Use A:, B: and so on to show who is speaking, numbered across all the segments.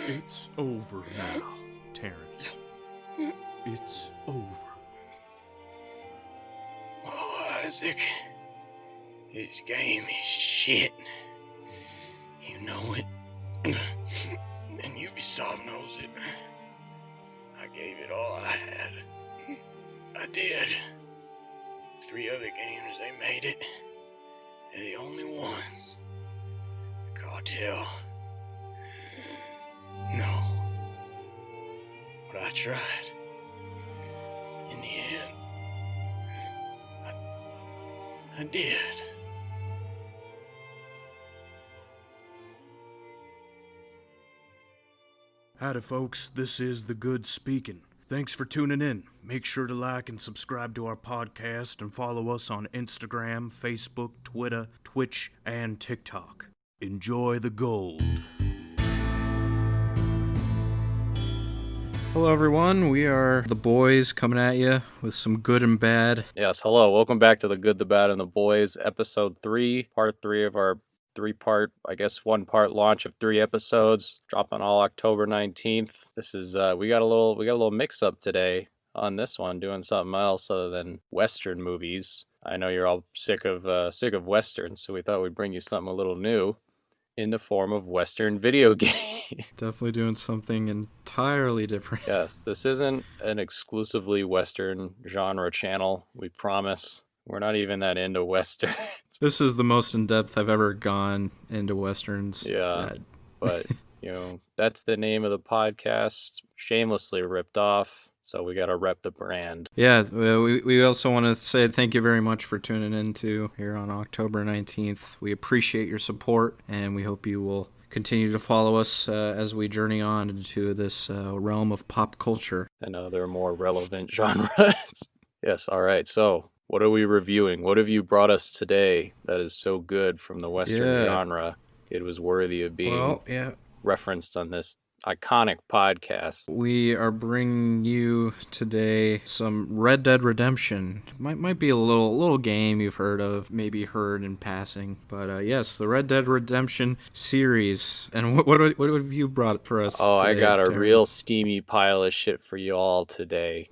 A: It's over now, Taryn. It's over.
B: Oh, Isaac. This game is shit. You know it. And Ubisoft knows it. I gave it all I had. I did. 3 other games, they made it. They're the only ones. Cartel. No. But I tried. In the end, I did.
A: Howdy, folks. This is The Good Speaking. Thanks for tuning in. Make sure to like and subscribe to our podcast and follow us on Instagram, Facebook, Twitter, Twitch, and TikTok. Enjoy the gold. Hello, everyone. We are the boys coming at you with some good and bad.
C: Yes, hello. Welcome back to The Good, the Bad, and the Boys, episode 3, part 3 of our 3-part, I guess 1-part launch of 3 episodes, dropping all October 19th. This is we got a little mix up today on this one, doing something else other than Western movies. I know you're all sick of Westerns, so we thought we'd bring you something a little new in the form of Western video game.
A: Definitely doing something entirely different.
C: Yes, this isn't an exclusively Western genre channel, we promise. We're not even that into Westerns.
A: This is the most in-depth I've ever gone into Westerns.
C: Yeah, but, that's the name of the podcast. Shamelessly ripped off, so we got to rep the brand.
A: Yeah, we also want to say thank you very much for tuning in here on October 19th. We appreciate your support, and we hope you will continue to follow us as we journey on into this realm of pop culture.
C: And other more relevant genres. Yes, all right, so what are we reviewing? What have you brought us today that is so good from the Western genre? It was worthy of being referenced on this iconic podcast.
A: We are bringing you today some Red Dead Redemption. Might be a little game you've heard of, maybe heard in passing. But yes, the Red Dead Redemption series. And what have you brought for us
C: today, I got a
A: Darren?
C: real steamy pile of shit for you all today.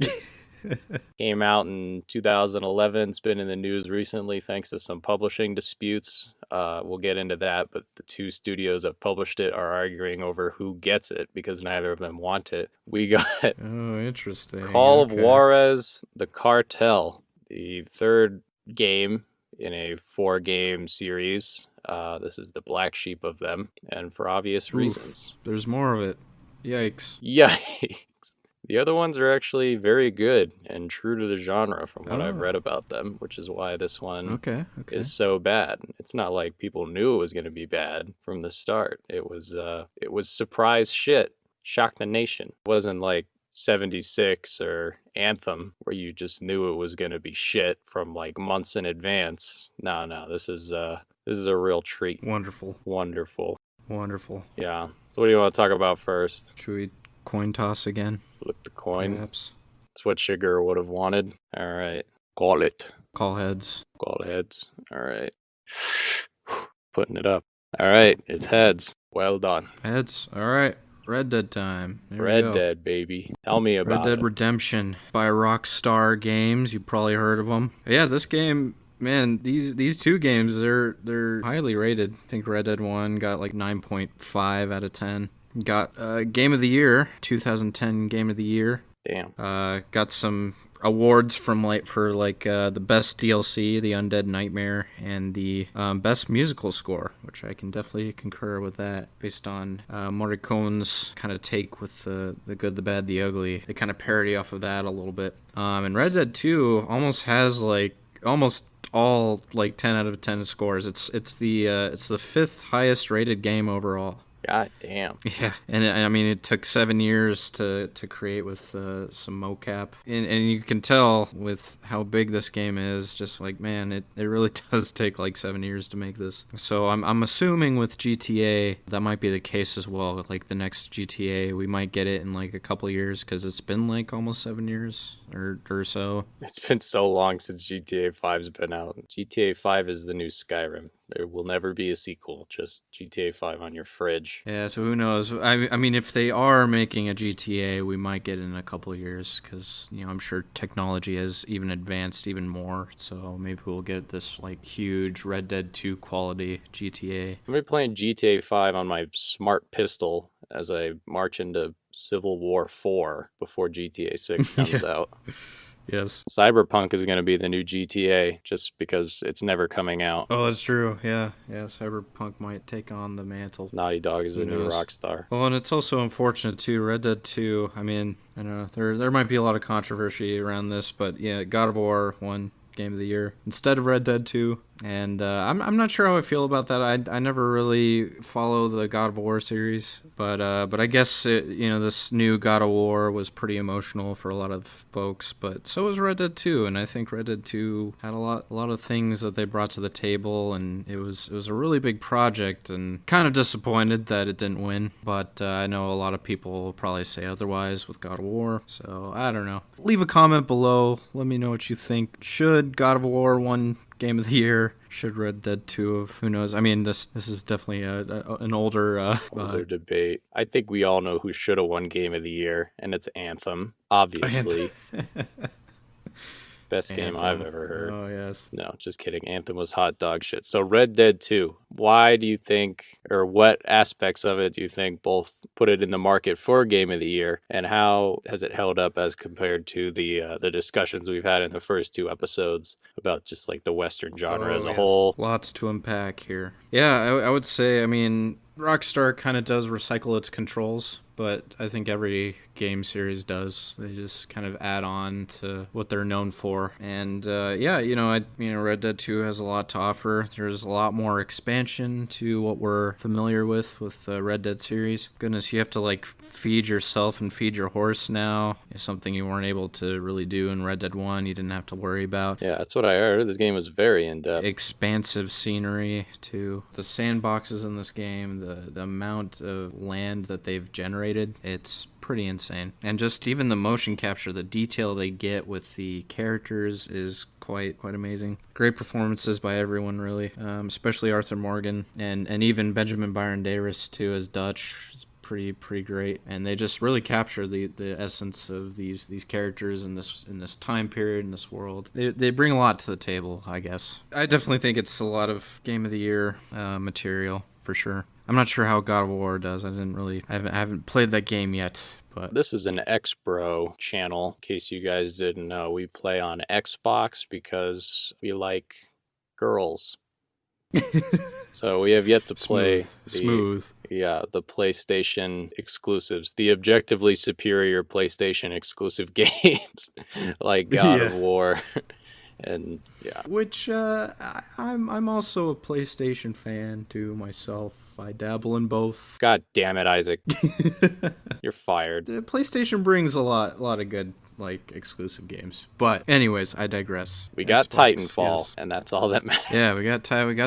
C: Came out in 2011. It's been in the news recently thanks to some publishing disputes. We'll get into that, but the 2 studios that published it are arguing over who gets it because neither of them want it. We got
A: interesting.
C: Call of Juarez, the Cartel, the 3rd game in a 4-game series. This is the black sheep of them, and for obvious reasons.
A: There's more of it. Yikes.
C: The other ones are actually very good and true to the genre from what I've read about them, which is why this one is so bad. It's not like people knew it was going to be bad from the start. It was surprise shit. Shock the nation. It wasn't like 76 or Anthem where you just knew it was going to be shit from like months in advance. No, this is a real treat.
A: Wonderful.
C: Yeah. So what do you want to talk about first?
A: Should we coin toss again?
C: Flip the coin.
A: Perhaps.
C: That's what Sugar would have wanted. All right. Call it.
A: Call heads.
C: All right. Putting it up. All right. It's heads. Well done.
A: Heads. All right. Red Dead time.
C: Red Dead, baby. Tell me about
A: Red Dead Redemption by Rockstar Games. You probably heard of them. Yeah, this game, man, these 2 games, they're highly rated. I think Red Dead 1 got like 9.5 out of 10. Got Game of the Year, 2010 Game of the Year.
C: Damn.
A: Got some awards for the best DLC, The Undead Nightmare, and the best musical score, which I can definitely concur with that, based on Morricone's kind of take with the good, the bad, the ugly. They kind of parody off of that a little bit. And Red Dead 2 almost has almost all 10 out of 10 scores. It's the 5th highest rated game overall.
C: God damn.
A: Yeah, and I mean, it took 7 years to create with some mocap. And you can tell with how big this game is, just man, it really does take 7 years to make this. So I'm assuming with GTA, that might be the case as well. The next GTA, we might get it in a couple of years, because it's been almost 7 years or so.
C: It's been so long since GTA 5's been out. GTA 5 is the new Skyrim. There will never be a sequel, just GTA 5 on your fridge.
A: Yeah, so who knows? I mean, if they are making a GTA, we might get it in a couple of years because, I'm sure technology has even advanced even more. So maybe we'll get this, like, huge Red Dead 2 quality GTA.
C: I'm going to be playing GTA 5 on my smart pistol as I march into Civil War 4 before GTA 6 comes out.
A: Yes.
C: Cyberpunk is going to be the new GTA just because it's never coming out.
A: Oh, that's true. Yeah. Cyberpunk might take on the mantle.
C: Naughty Dog is the new Rockstar.
A: Well, and it's also unfortunate too. Red Dead 2. I mean, I don't know. There might be a lot of controversy around this, but yeah, God of War won Game of the Year instead of Red Dead 2. And I'm not sure how I feel about that. I never really follow the God of War series, but I guess this new God of War was pretty emotional for a lot of folks. But so was Red Dead 2, and I think Red Dead 2 had a lot of things that they brought to the table, and it was a really big project. And kind of disappointed that it didn't win, but I know a lot of people will probably say otherwise with God of War. So I don't know. Leave a comment below. Let me know what you think. Should God of War win Game of the Year? Should Red Dead 2 have? Who knows? I mean, this is definitely an older
C: debate. I think we all know who should have won Game of the Year, and it's Anthem, obviously. Best game I've ever heard.
A: Oh, yes.
C: No, just kidding. Anthem was hot dog shit. So Red Dead 2, why do you think, or what aspects of it do you think both put it in the market for Game of the Year, and how has it held up as compared to the discussions we've had in the first 2 episodes about just like the Western genre as a whole?
A: Lots to unpack here. Yeah, I would say, I mean, Rockstar kind of does recycle its controls, but I think every game series does. They just kind of add on to what they're known for. And Red Dead 2 has a lot to offer. There's a lot more expansion to what we're familiar with the Red Dead series. Goodness, you have to like feed yourself and feed your horse now. It's something you weren't able to really do in Red Dead 1. You didn't have to worry about.
C: Yeah, that's what I heard. This game was very in-depth.
A: Expansive scenery too. The sandboxes in this game, the amount of land that they've generated, it's pretty insane. And just even the motion capture, the detail they get with the characters is quite amazing. Great performances by everyone, really, especially Arthur Morgan and even Benjamin Byron Davis too as Dutch. It's pretty great, and they just really capture the essence of these characters in this time period, in this world. They bring a lot to the table, I guess. I definitely think it's a lot of Game of the Year material for sure. I'm not sure how God of War does. I haven't played that game yet. But
C: this is an X-Bro channel, in case you guys didn't know. We play on Xbox because we like girls. So we have yet to play the PlayStation exclusives, the objectively superior PlayStation exclusive games like God of War. And yeah,
A: which I'm also a PlayStation fan too myself. I dabble in both.
C: God damn it, Isaac! You're fired.
A: The PlayStation brings a lot of good like exclusive games. But anyways, I digress.
C: We got Titanfall, and that's all that matters.
A: Yeah, we got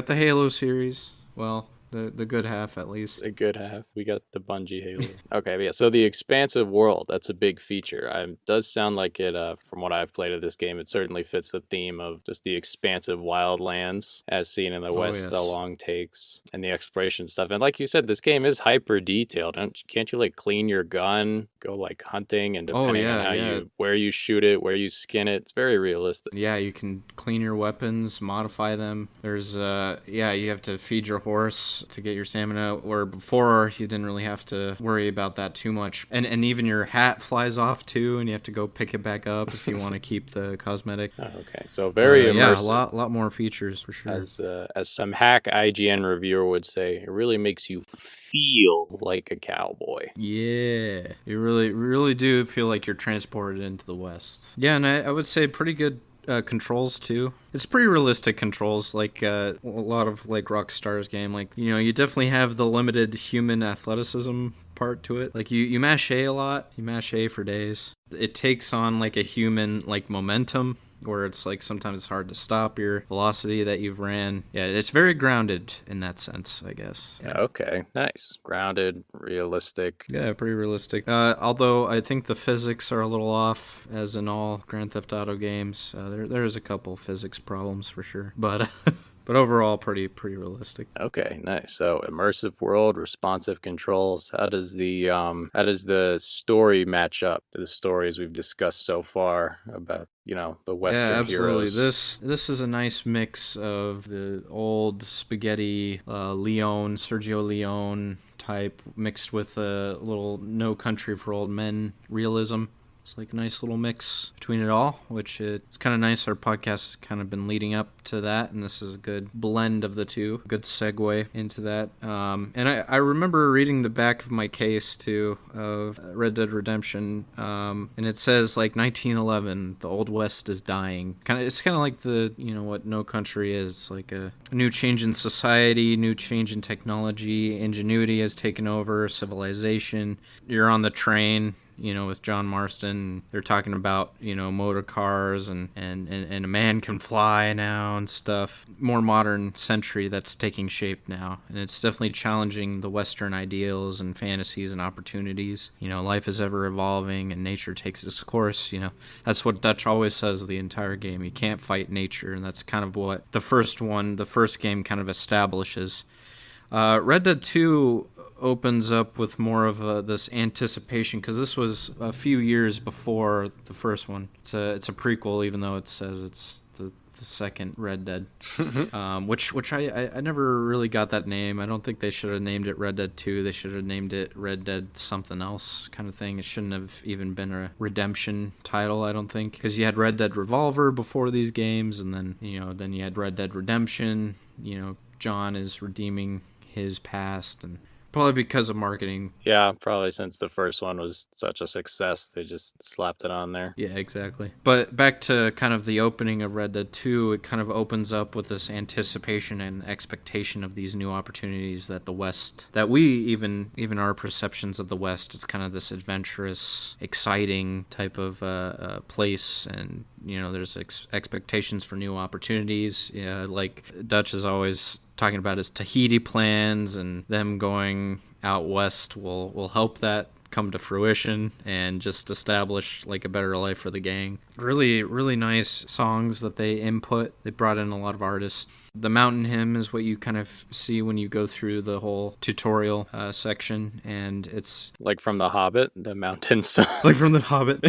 A: the Halo series. Well, the good half, at least.
C: The good half. We got the Bungie Halo. Okay, but yeah, so the expansive world, that's a big feature. It does sound like it, from what I've played of this game, it certainly fits the theme of just the expansive wildlands as seen in the West, the long takes, and the exploration stuff. And like you said, this game is hyper detailed. Can't you like clean your gun, go like hunting, and depending on where you shoot it, where you skin it, it's very realistic.
A: Yeah, you can clean your weapons, modify them. There's you have to feed your horse to get your stamina, where before you didn't really have to worry about that too much. And even your hat flies off too, and you have to go pick it back up if you want to keep the cosmetic.
C: Oh, okay, so very immersive.
A: Yeah, a lot more features for sure.
C: As some hack IGN reviewer would say, it really makes you feel like a cowboy.
A: Yeah, you really do feel like you're transported into the West. Yeah, and I would say pretty good controls too. It's pretty realistic controls, like a lot of like Rockstar's game. Like, you definitely have the limited human athleticism part to it. Like you mash A a lot. You mash A for days. It takes on like a human like momentum, where it's like sometimes it's hard to stop your velocity that you've ran. Yeah, it's very grounded in that sense, I guess.
C: Yeah. Okay, nice. Grounded, realistic.
A: Yeah, pretty realistic. Although I think the physics are a little off, as in all Grand Theft Auto games. There's a couple physics problems for sure. But But overall, pretty realistic.
C: Okay, nice. So immersive world, responsive controls. How does the story match up to the stories we've discussed so far about, the Western
A: absolutely.
C: heroes?
A: This is a nice mix of the old spaghetti Sergio Leone type, mixed with a little No Country for Old Men realism. It's like a nice little mix between it all, which it's kind of nice. Our podcast has kind of been leading up to that, and this is a good blend of the two. Good segue into that. And I remember reading the back of my case, too, of Red Dead Redemption, and it says, like, 1911, the Old West is dying. It's kind of like what No Country is, like a new change in society, new change in technology, ingenuity has taken over, civilization. You're on the train, with John Marston. They're talking about, motor cars and a man can fly now and stuff. More modern century that's taking shape now. And it's definitely challenging the Western ideals and fantasies and opportunities. Life is ever evolving and nature takes its course. That's what Dutch always says the entire game. You can't fight nature. And that's kind of what the first game kind of establishes. Red Dead 2 opens up with more of this anticipation, because this was a few years before the first one. It's a prequel, even though it says it's the second Red Dead, which I never really got that name. I don't think they should have named it Red Dead 2. They should have named it Red Dead something else kind of thing. It shouldn't have even been a redemption title, I don't think, because you had Red Dead Revolver before these games, and then then you had Red Dead Redemption. John is redeeming his past, and probably because of marketing.
C: Yeah, probably since the first one was such a success, they just slapped it on there.
A: Yeah, exactly. But back to kind of the opening of Red Dead 2, it kind of opens up with this anticipation and expectation of these new opportunities that the West, that we even our perceptions of the West, it's kind of this adventurous, exciting type of place, and there's expectations for new opportunities. Yeah, like Dutch is always talking about his Tahiti plans, and them going out west will help that come to fruition and just establish like a better life for the gang. Really, really nice songs that they input. They brought in a lot of artists. The mountain hymn is what you kind of see when you go through the whole tutorial section, and it's
C: like from The Hobbit, the mountain song.
A: Like from The Hobbit.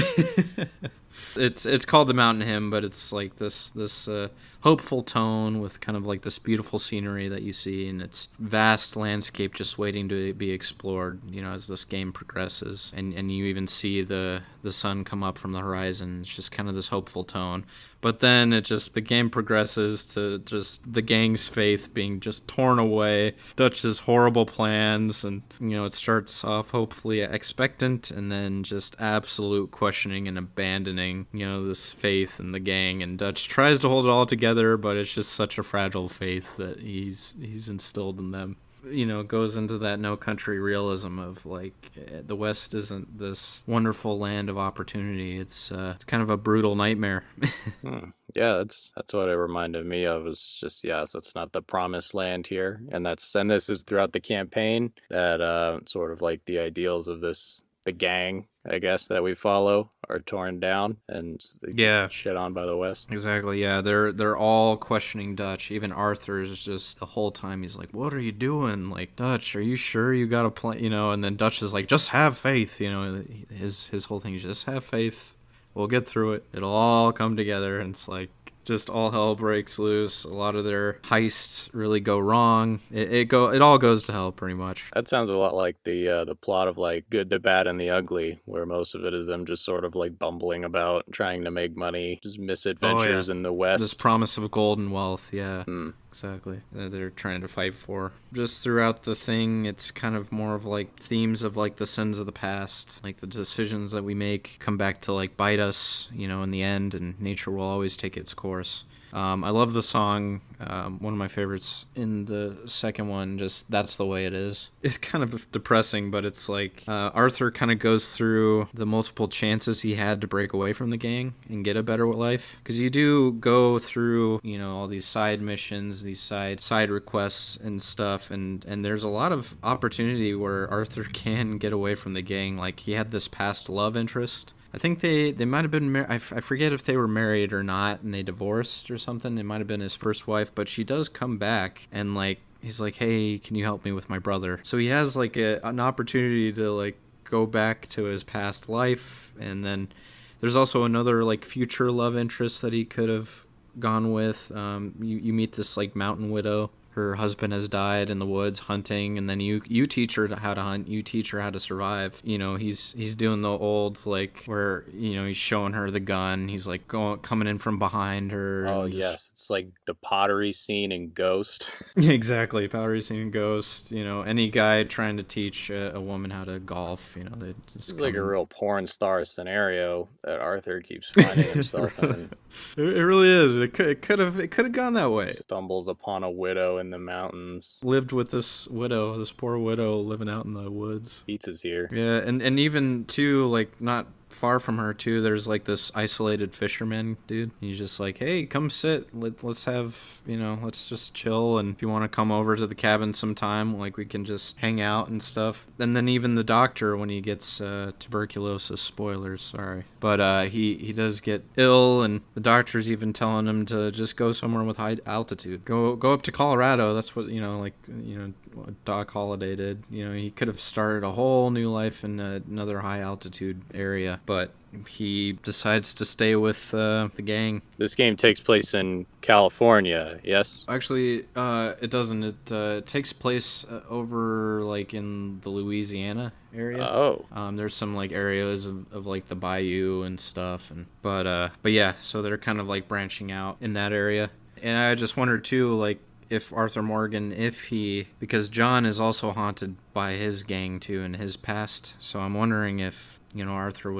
A: It's called the mountain hymn, but it's like this hopeful tone with kind of like this beautiful scenery that you see, and it's vast landscape just waiting to be explored, as this game progresses, and you even see the sun come up from the horizon. It's just kind of this hopeful tone. But then the game progresses to just the gang's faith being just torn away, Dutch's horrible plans, and, it starts off hopefully expectant, and then just absolute questioning and abandoning, this faith in the gang, and Dutch tries to hold it all together, but it's just such a fragile faith that he's instilled in them. Goes into that No Country realism of like the West isn't this wonderful land of opportunity. It's kind of a brutal nightmare.
C: Yeah, that's what it reminded me of. Is just so it's not the promised land here, and this is throughout the campaign that sort of like the ideals of the gang, I guess, that we follow are torn down and shit on by the West.
A: Exactly. Yeah, they're all questioning Dutch. Even Arthur is just the whole time he's like, "What are you doing? Like, Dutch, are you sure you got a plan?" And then Dutch is like, "Just have faith." His whole thing is just have faith. We'll get through it. It'll all come together. And it's like just all hell breaks loose. A lot of their heists really go wrong. It all goes to hell pretty much.
C: That sounds a lot like the plot of like Good, the Bad, and the Ugly, where most of it is them just sort of like bumbling about, trying to make money, just misadventures in the West.
A: This promise of gold and wealth, yeah. Exactly. They're trying to fight for. Just throughout the thing, it's kind of more of like themes of like the sins of the past, like the decisions that we make come back to like bite us, in the end, and nature will always take its course. I love the song. One of my favorites in the second one, just That's the Way It Is. It's kind of depressing, but it's like Arthur kind of goes through the multiple chances he had to break away from the gang and get a better life. Because you do go through, all these side missions, these side requests and stuff, and there's a lot of opportunity where Arthur can get away from the gang. Like, he had this past love interest I think they might have been married. I forget if they were married or not, and they divorced or something. It might have been his first wife, but she does come back and like he's like, hey, can you help me with my brother? So he has like an opportunity to like go back to his past life, and then there's also another like future love interest that he could have gone with. You meet this like mountain widow. Her husband has died in the woods hunting, and then you teach her how to hunt. You teach her how to survive. You know, he's doing the old like where he's showing her the gun. He's like coming in from behind her.
C: Oh yes, it's like the pottery scene in Ghost.
A: Exactly, pottery scene in Ghost. Any guy trying to teach a woman how to golf. They just
C: it's like a real porn star scenario that Arthur keeps finding himself in.
A: It really is. It could have gone that way.
C: Stumbles upon a widow in the mountains.
A: Lived with this poor widow living out in the woods.
C: Pizza's here.
A: Yeah, and even too, like not far from her too, there's like this isolated fisherman dude. He's just like, hey, come sit. Let's have let's just chill, and if you want to come over to the cabin sometime, like we can just hang out and stuff. And then even the doctor, when he gets tuberculosis, spoilers, sorry, but he does get ill, and the doctor's even telling him to just go somewhere with high altitude. Go up to Colorado. That's what what Doc Holliday did. He could have started a whole new life in another high altitude area, but he decides to stay with the gang.
C: This game takes place in California, yes?
A: Actually, it doesn't. It takes place over like in the Louisiana area.
C: Oh.
A: There's some like areas of like the bayou and stuff, but yeah, so they're kind of like branching out in that area. And I just wondered too, like, if Arthur Morgan, because John is also haunted by his gang too in his past, so I'm wondering if Arthur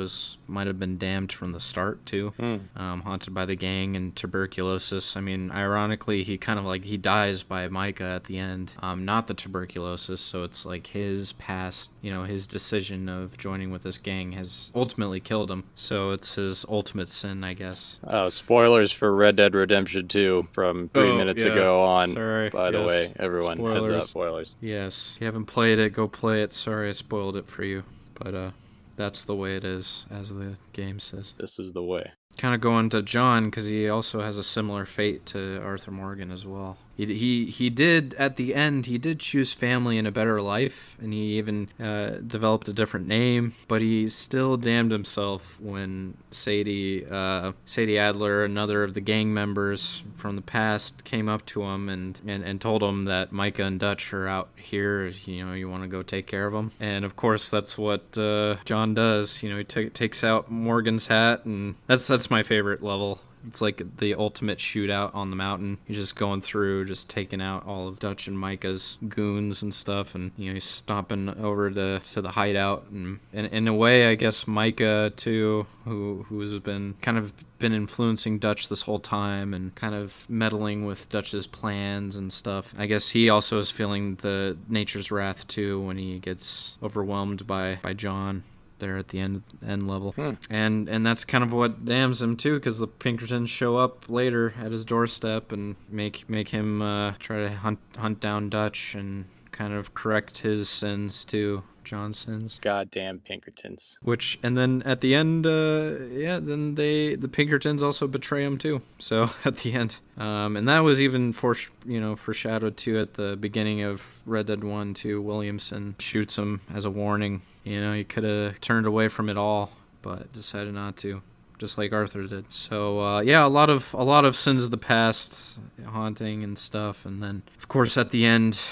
A: might have been damned from the start too, haunted by the gang and tuberculosis. I mean, ironically, he kind of like he dies by Micah at the end, not the tuberculosis. So it's like his past, his decision of joining with this gang has ultimately killed him. So it's his ultimate sin, I guess.
C: Oh, spoilers for Red Dead Redemption 2 from 3 minutes ago on.
A: Sorry.
C: By the way, everyone,
A: spoilers.
C: Heads up, spoilers.
A: Yes, if you haven't played it, go play it. Sorry, I spoiled it for you, but that's the way it is, as the game says.
C: This is the way.
A: Kind of going to John, because he also has a similar fate to Arthur Morgan as well. He did, at the end, he did choose family and a better life, and he even developed a different name, but he still damned himself when Sadie Adler, another of the gang members from the past, came up to him and told him that Micah and Dutch are out here, you want to go take care of them. And of course, that's what John does. He takes out Morgan's hat, and that's my favorite level. It's like the ultimate shootout on the mountain. He's just going through, just taking out all of Dutch and Micah's goons and stuff, and he's stomping over to the hideout. And in a way, I guess Micah too, who's been influencing Dutch this whole time and kind of meddling with Dutch's plans and stuff. I guess he also is feeling the nature's wrath too when he gets overwhelmed by John there at the end level. And that's kind of what damns him too, because the Pinkertons show up later at his doorstep and make him try to hunt down Dutch and kind of correct his sins too, John's sins.
C: Goddamn Pinkertons.
A: And then at the end, then the Pinkertons also betray him too. So at the end, and that was even foreshadowed too at the beginning of Red Dead 1 too. Williamson shoots him as a warning. He could have turned away from it all, but decided not to, just like Arthur did. So a lot of sins of the past haunting and stuff, and then of course at the end,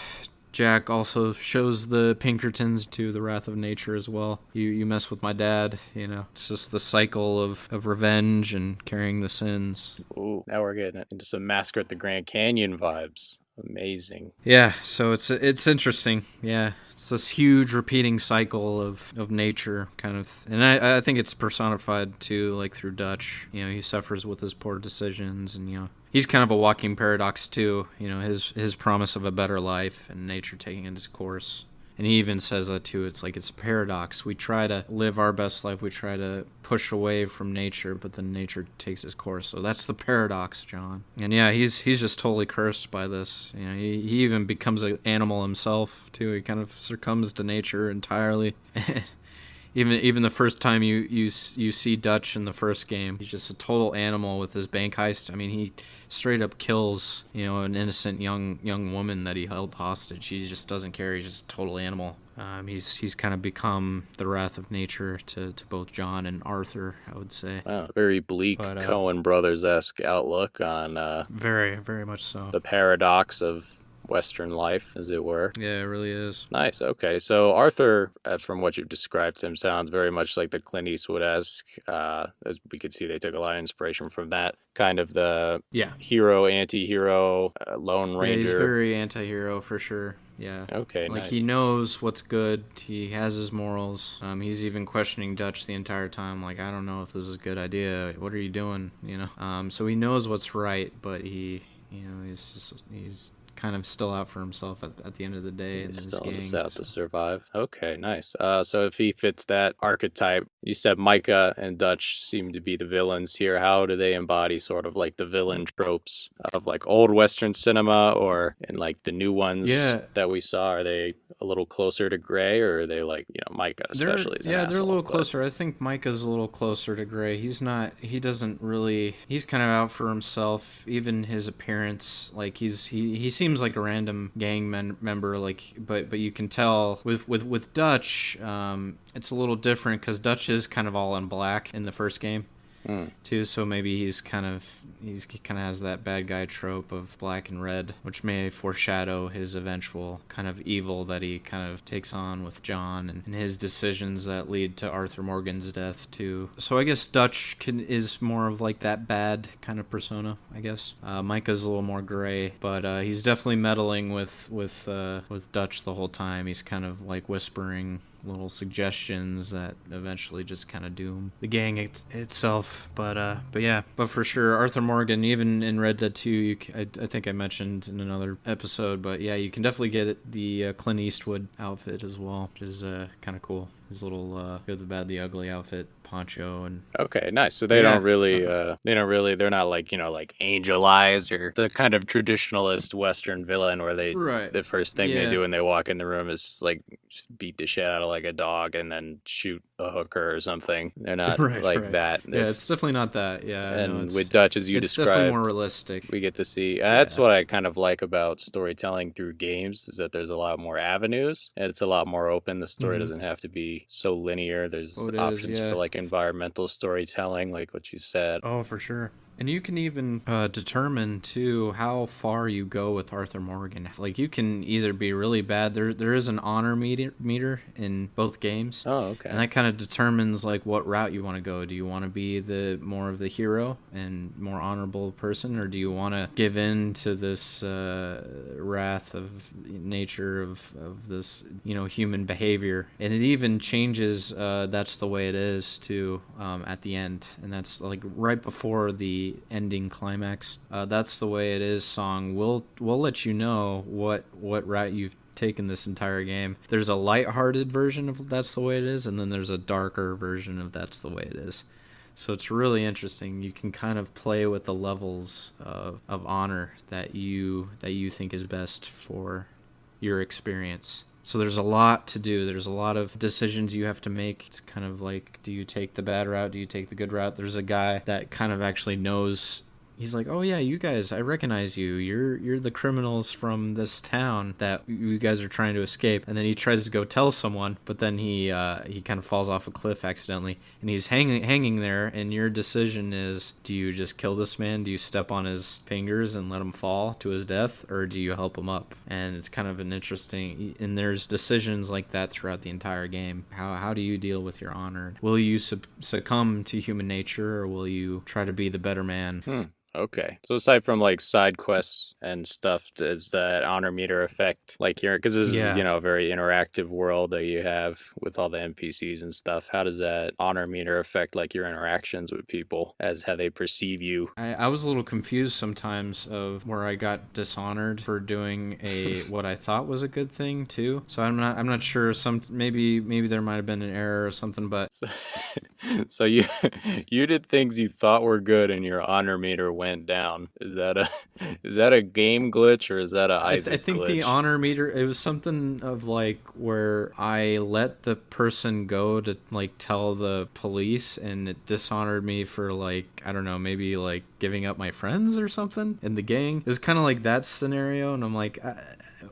A: Jack also shows the Pinkertons to the wrath of nature as well. You mess with my dad, it's just the cycle of revenge and carrying the sins.
C: Ooh, now we're getting into some Massacre at the Grand Canyon vibes. Amazing.
A: Yeah, so it's interesting. Yeah, it's this huge repeating cycle of nature kind of, and I think it's personified too, like through Dutch. He suffers with his poor decisions, and he's kind of a walking paradox too. His promise of a better life and nature taking its course. And he even says that too. It's like it's a paradox. We try to live our best life. We try to push away from nature, but then nature takes its course. So that's the paradox, John. And yeah, he's just totally cursed by this. He even becomes an animal himself too. He kind of succumbs to nature entirely. Even the first time you see Dutch in the first game, he's just a total animal with his bank heist. I mean, he straight up kills, an innocent young woman that he held hostage. He just doesn't care. He's just a total animal. He's kind of become the wrath of nature to both John and Arthur, I would say.
C: Wow, very bleak Coen Brothers-esque outlook on
A: very, very much so.
C: The paradox of Western life, as it were.
A: Yeah, it really is.
C: Nice. Okay, so Arthur, from what you've described him, sounds very much like the Clint Eastwood-esque. As we could see, they took a lot of inspiration from that kind of the hero, anti-hero, Lone Ranger.
A: Yeah, he's very anti-hero for sure. Yeah.
C: Okay,
A: like
C: nice.
A: He knows what's good. He has his morals. He's even questioning Dutch the entire time. Like, I don't know if this is a good idea. What are you doing? So he knows what's right, but he's kind of still out for himself at the end of the day.
C: He's still just out to survive. Okay, nice. So if he fits that archetype, you said Micah and Dutch seem to be the villains here. How do they embody sort of like the villain tropes of like old Western cinema, or in like the new ones that we saw? Are they a little closer to Gray, or are they like, Micah especially?
A: They're a little closer. I think Micah's a little closer to Gray. He's kind of out for himself. Even his appearance, like he seems like a random gang member, like, but you can tell with Dutch, it's a little different because Dutch is kind of all in black in the first game. Too, so maybe he kind of has that bad guy trope of black and red, which may foreshadow his eventual kind of evil that he kind of takes on with John and his decisions that lead to Arthur Morgan's death too. So I guess Dutch is more of like that bad kind of persona, I guess. Micah's a little more gray, but he's definitely meddling with Dutch the whole time. He's kind of like whispering little suggestions that eventually just kind of doom the gang itself. But for sure, Arthur Morgan, even in Red Dead 2, I think I mentioned in another episode, but yeah, you can definitely get the Clint Eastwood outfit as well, which is kind of cool. His little Good, the Bad, the Ugly outfit, poncho, and
C: okay, nice. So they're not like like Angel Eyes or the kind of traditionalist Western villain where the first thing they do when they walk in the room is like beat the shit out of like a dog and then shoot a hooker or something. They're not that.
A: It's definitely not that. Yeah,
C: and with Dutch, as you described,
A: it's definitely more realistic.
C: We get to see. That's what I kind of like about storytelling through games, is that there's a lot more avenues and it's a lot more open. The story doesn't have to be so linear. There's options for like environmental storytelling, like what you said.
A: Oh, for sure. And you can even determine, too, how far you go with Arthur Morgan. Like, you can either be really bad. There is an honor meter in both games.
C: Oh, okay.
A: And that kind of determines, like, what route you want to go. Do you want to be more of the hero and more honorable person, or do you want to give in to this wrath of nature of this, human behavior? And it even changes, That's the Way It Is, too, at the end. And that's, like, right before the ending climax. That's the Way It Is song we'll let you know what route you've taken this entire game. There's a lighthearted version of That's the Way It Is, and then there's a darker version of That's the Way It Is. So it's really interesting. You can kind of play with the levels of honor that you think is best for your experience. So there's a lot to do. There's a lot of decisions you have to make. It's kind of like, do you take the bad route? Do you take the good route? There's a guy that kind of actually knows. He's like, oh yeah, you guys, I recognize you. You're the criminals from this town that you guys are trying to escape. And then he tries to go tell someone, but then he kind of falls off a cliff accidentally, and he's hanging there. And your decision is, do you just kill this man? Do you step on his fingers and let him fall to his death, or do you help him up? And it's kind of an interesting. And there's decisions like that throughout the entire game. How do you deal with your honor? Will you succumb to human nature, or will you try to be the better man?
C: Okay. So aside from like side quests and stuff, does that honor meter affect like because this is, a very interactive world that you have with all the NPCs and stuff. How does that honor meter affect like your interactions with people as how they perceive you?
A: I was a little confused sometimes of where I got dishonored for doing what I thought was a good thing too. So I'm not sure. Maybe there might have been an error or something, but
C: so you did things you thought were good and your honor meter went down. Is that a game glitch or is that a Isaac
A: I think
C: glitch?
A: the honor meter, it was something of like where I let the person go to like tell the police, and it dishonored me for like, I don't know, maybe like giving up my friends or something in the gang. It was kind of like that scenario, and I'm like,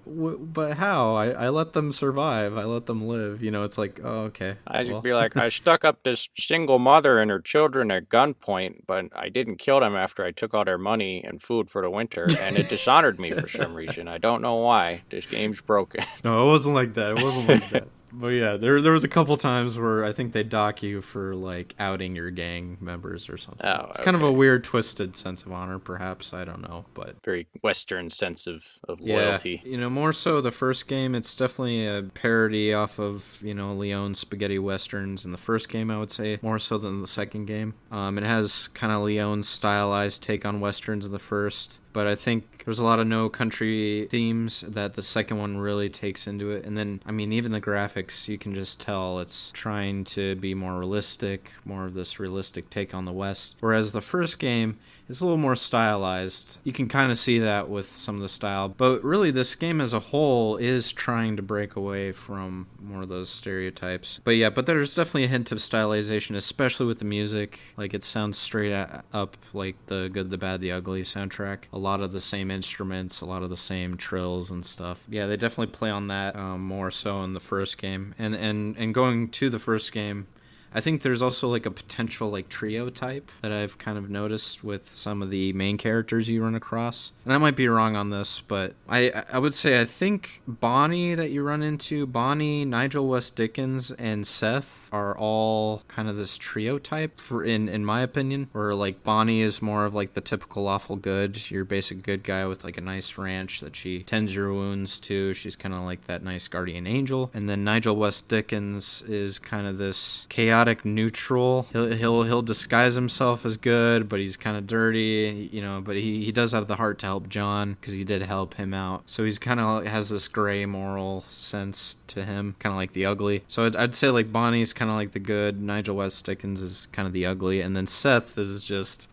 A: but how? I let them survive. I let them live. You know, it's like, oh, okay.
C: I should be like, I stuck up this single mother and her children at gunpoint, but I didn't kill them after I took all their money and food for the winter, and it dishonored me for some reason. I don't know why. This game's broken.
A: No, it wasn't like that. It wasn't like that. But yeah, there was a couple times where I think they dock you for like outing your gang members or something.
C: Oh,
A: it's kind of a weird, twisted sense of honor, perhaps. I don't know, but
C: very Western sense of loyalty.
A: You know, more so the first game. It's definitely a parody off of Leone's spaghetti westerns in the first game. I would say more so than the second game. It has kind of Leone's stylized take on westerns in the first. But I think there's a lot of no country themes that the second one really takes into it. And then, I mean, even the graphics, you can just tell it's trying to be more realistic, more of this realistic take on the West. Whereas the first game is a little more stylized. You can kind of see that with some of the style. But really, this game as a whole is trying to break away from more of those stereotypes. But yeah, but there's definitely a hint of stylization, especially with the music. Like, it sounds straight up like the Good, the Bad, the Ugly soundtrack. A lot of the same instruments, a lot of the same trills and stuff. Yeah, they definitely play on that more so in the first game. And going to the first game, I think there's also like a potential like trio type that I've kind of noticed with some of the main characters you run across. And I might be wrong on this, but I would say I think Bonnie that you run into, Bonnie, Nigel West Dickens, and Seth are all kind of this trio type in my opinion, where like Bonnie is more of like the typical lawful good, your basic good guy with like a nice ranch that she tends your wounds to. She's kind of like that nice guardian angel. And then Nigel West Dickens is kind of this chaotic neutral. He'll disguise himself as good, but he's kind of dirty, but he does have the heart to help John because he did help him out. So he's kind of has this gray moral sense to him, kind of like the ugly. So I'd say like Bonnie's kind of like the good, Nigel West Dickens is kind of the ugly, and then Seth is just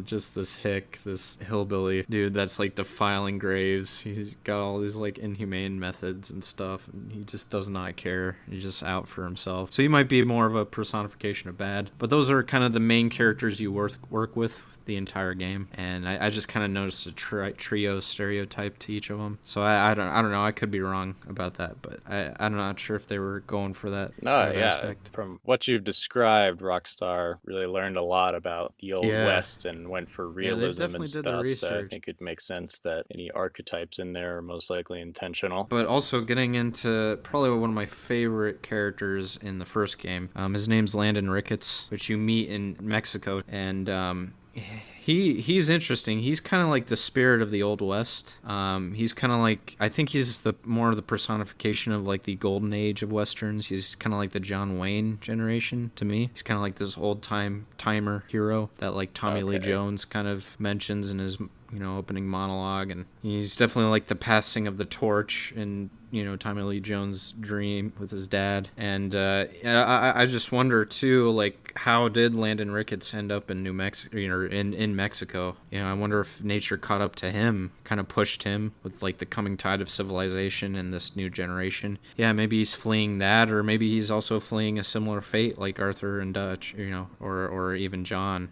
A: just this hick, this hillbilly dude that's like defiling graves. He's got all these like inhumane methods and stuff, and he just does not care. He's just out for himself. So he might be more of a personification of bad, but those are kind of the main characters you work with the entire game, and I just kind of noticed a trio stereotype to each of them. So I don't know, I could be wrong about that, but I'm not sure if they were going for that aspect.
C: From what you've described, Rockstar really learned a lot about the Old West and went for realism and stuff, so I think it makes sense that any archetypes in there are most likely intentional.
A: But also getting into probably one of my favorite characters in the first game, his name's Landon Ricketts, which you meet in Mexico, and he's interesting. He's kind of like the spirit of the Old West. He's kind of like, I think he's more of the personification of like the golden age of Westerns. He's kind of like the John Wayne generation to me. He's kind of like this old timer hero that like Tommy Lee Jones kind of mentions in his opening monologue, and he's definitely like the passing of the torch in Tommy Lee Jones' dream with his dad. And I just wonder too, like, how did Landon Ricketts end up in New Mexico, or in Mexico? I wonder if nature caught up to him, kind of pushed him with like the coming tide of civilization and this new generation. Yeah, maybe he's fleeing that, or maybe he's also fleeing a similar fate like Arthur and Dutch, or even John,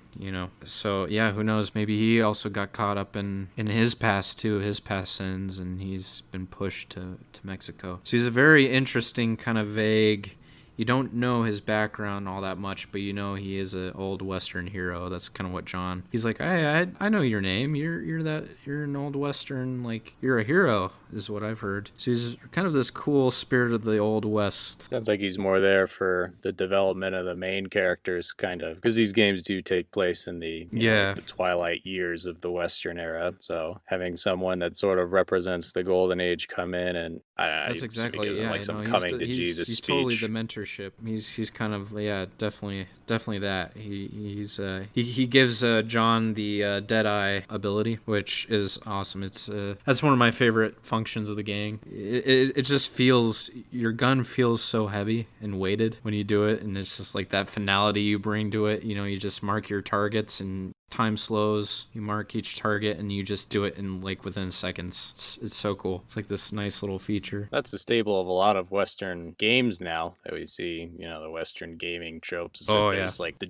A: So yeah, who knows? Maybe he also got caught up in his past too, his past sins, and he's been pushed to Mexico. So he's a very interesting, kind of vague. You don't know his background all that much, but he is an old Western hero. That's kind of what John. He's like, I know your name. You're an old Western, like, you're a hero, is what I've heard. So he's kind of this cool spirit of the Old West.
C: Sounds like he's more there for the development of the main characters, kind of, because these games do take place in the the twilight years of the Western era. So having someone that sort of represents the golden age come in, and
A: that's exactly
C: like some coming to Jesus
A: he's
C: speech.
A: Totally the mentorship. He's kind of definitely that. He gives John the Deadeye ability, which is awesome. It's that's one of my favorite functions of the game. It just feels, your gun feels so heavy and weighted when you do it, and it's just like that finality you bring to it. You just mark your targets and time slows. You mark each target and you just do it in like within seconds. It's so cool. It's like this nice little feature.
C: That's a staple of a lot of Western games now that we see, the Western gaming tropes. There's like the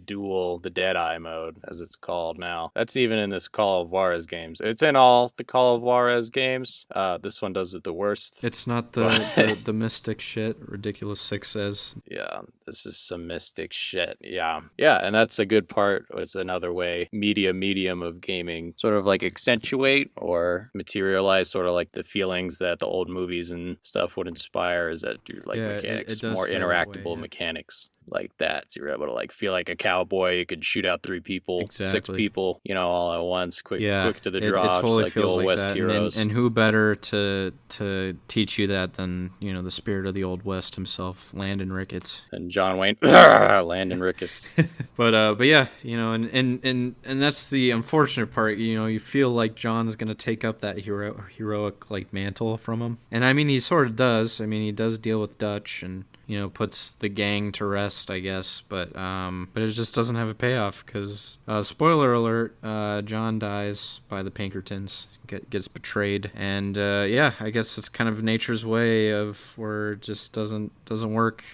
C: Deadeye mode, as it's called now. That's even in this Call of Juarez games. It's in all the Call of Juarez games. This one does it the worst.
A: It's not the mystic shit Ridiculous Six says.
C: Yeah, this is some mystic shit. Yeah, and that's a good part. It's another way medium of gaming sort of like accentuate or materialize sort of like the feelings that the old movies and stuff would inspire, is that mechanics, more interactable mechanics like that. So you're able to like feel like a cowboy. You could shoot out 3 people, 6 people, all at once, quick to the draw.
A: It totally
C: like
A: feels
C: the old
A: like
C: West
A: that.
C: heroes.
A: And who better to teach you that than the spirit of the old West himself, Landon Ricketts.
C: And John Wayne, Landon Ricketts.
A: But yeah, and that's the unfortunate part. You feel like John's gonna take up that heroic like mantle from him, and I mean he sort of does. I mean he does deal with Dutch and puts the gang to rest, I guess, but it just doesn't have a payoff because spoiler alert, John dies by the Pinkertons, gets betrayed, and I guess it's kind of nature's way of where it just doesn't work.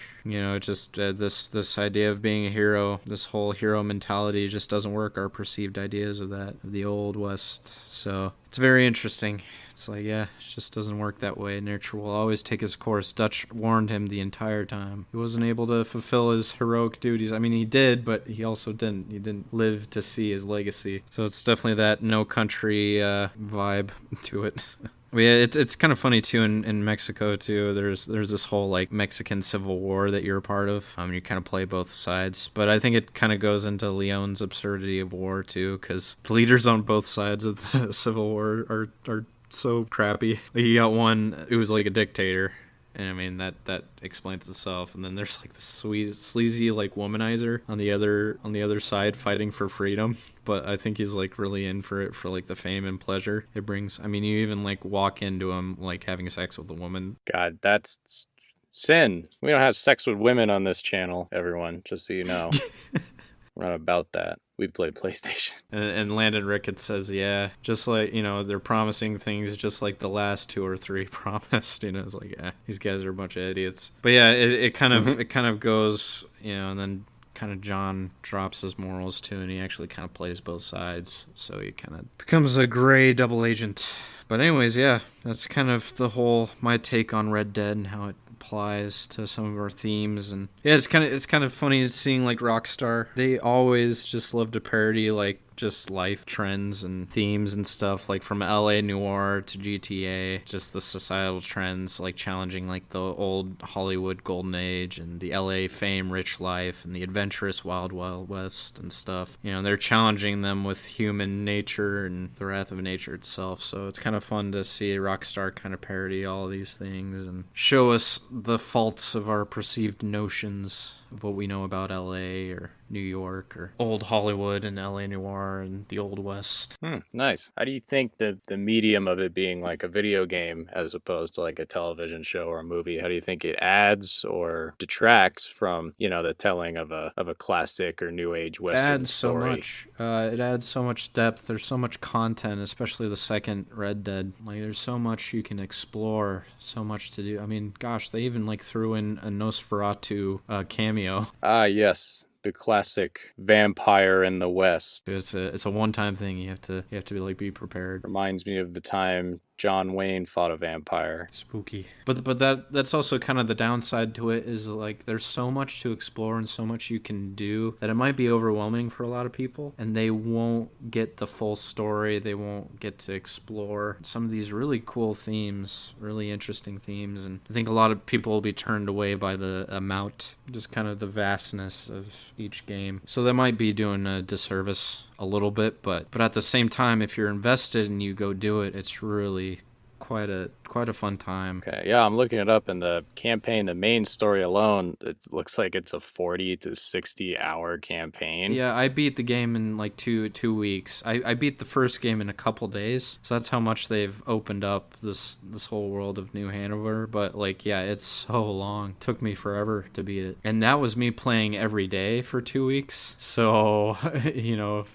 A: Just this idea of being a hero, this whole hero mentality just doesn't work. Our perceived ideas of the old West. So it's very interesting. It's like, it just doesn't work that way. Nature will always take his course. Dutch warned him the entire time. He wasn't able to fulfill his heroic duties. I mean, he did, but he also didn't. He didn't live to see his legacy. So it's definitely that No Country vibe to it. But yeah, it's kind of funny too in Mexico too. There's this whole like Mexican Civil War that you're a part of. You kind of play both sides, but I think it kind of goes into Leon's absurdity of war too, because the leaders on both sides of the Civil War are so crappy. He got one who was like a dictator, and I mean that explains itself. And then there's like this sleazy like womanizer on the other side fighting for freedom. But I think he's like really in for it for like the fame and pleasure it brings. I mean, you even like walk into him like having sex with a woman.
C: God, that's sin. We don't have sex with women on this channel, everyone. Just so you know. We're not about that. We play PlayStation.
A: And Landon Ricketts says, just like, they're promising things just like the last 2 or 3 promised. It's like, these guys are a bunch of idiots. But yeah, it kind of goes, and then kind of John drops his morals too, and he actually kind of plays both sides. So he kind of becomes a gray double agent. But anyways, that's kind of my take on Red Dead and how it applies to some of our themes. And it's kind of funny seeing like Rockstar. They always just love to parody like just life trends and themes and stuff, like from LA Noir to GTA, just the societal trends, like challenging like the old Hollywood golden age and the LA fame rich life and the adventurous wild west and stuff. They're challenging them with human nature and the wrath of nature itself. So it's kind of fun to see Rockstar kind of parody all of these things and show us the faults of our perceived notions of what we know about LA or New York or old Hollywood and LA Noir and the Old West.
C: Nice. How do you think the medium of it being like a video game as opposed to like a television show or a movie, how do you think it adds or detracts from, the telling of a classic or new age Western story?
A: So much. It adds so much depth. There's so much content, especially the second Red Dead. Like there's so much you can explore, so much to do. I mean, gosh, they even like threw in a Nosferatu cameo.
C: Yes. The classic vampire in the West.
A: It's a one-time thing. You have to be prepared.
C: Reminds me of the time John Wayne fought a vampire.
A: Spooky. But that's also kind of the downside to it, is like there's so much to explore and so much you can do that it might be overwhelming for a lot of people, and they won't get the full story. They won't get to explore some of these really cool themes, really interesting themes, and I think a lot of people will be turned away by the amount, just kind of the vastness of each game. So that might be doing a disservice a little bit, but at the same time, if you're invested and you go do it, it's really quite a quite a fun time.
C: Okay, yeah, I'm looking it up, and the campaign, the main story alone, it looks like it's a 40 to 60 hour campaign.
A: Yeah, I beat the game in like two weeks. I beat the first game in a couple days, so that's how much they've opened up this whole world of New Hanover. But like, yeah, it's so long. It took me forever to beat it, and that was me playing every day for 2 weeks. So you know,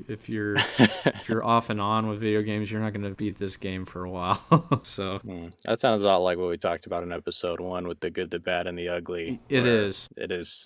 A: if you're if you're off and on with video games, you're not gonna beat this game for a while. So
C: that sounds a lot like what we talked about in episode 1 with the good, the bad, and the ugly.
A: It is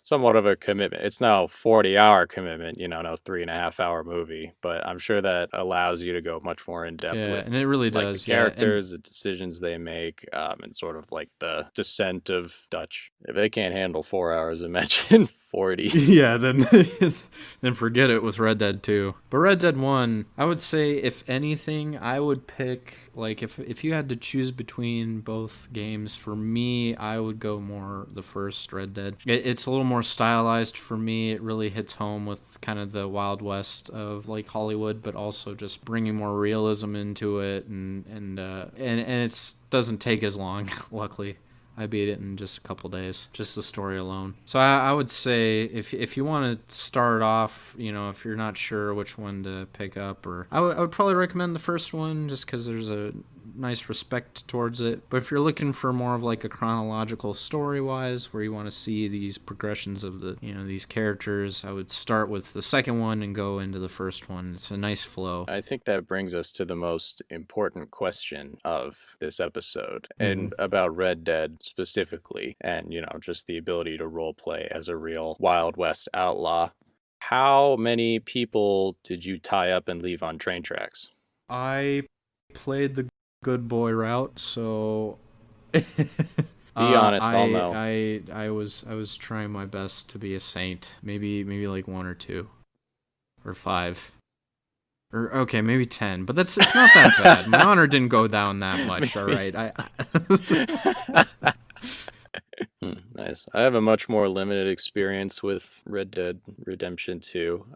C: somewhat of a commitment. It's now 40-hour commitment, no 3.5 hour movie, but I'm sure that allows you to go much more in depth with,
A: and it really
C: like,
A: does.
C: the characters, the decisions they make, and sort of like the descent of Dutch. If they can't handle 4 hours, imagine 40.
A: Yeah, then forget it with Red Dead 2. But Red Dead 1, I would say, if anything, I would pick, like, if you had to choose between both games, for me, I would go more the first Red Dead. It's a little more stylized for me. It really hits home with kind of the Wild West of, like, Hollywood, but also just bringing more realism into it, and it doesn't take as long, luckily. I beat it in just a couple days, just the story alone. So I would say if you want to start off, if you're not sure which one to pick up, or I would probably recommend the first one just because there's a nice respect towards it. But if you're looking for more of like a chronological story-wise, where you want to see these progressions of the these characters, I would start with the second one and go into the first one. It's a nice flow.
C: I think that brings us to the most important question of this episode, and about Red Dead specifically, and just the ability to role play as a real Wild West outlaw. How many people did you tie up and leave on train tracks?
A: I played the good boy route, so
C: be honest, I'll know.
A: I was trying my best to be a saint. Maybe like 1 or 2 or 5. Or okay, maybe 10, but it's not that bad. My honor didn't go down that much. All right,
C: Nice. I have a much more limited experience with Red Dead Redemption 2.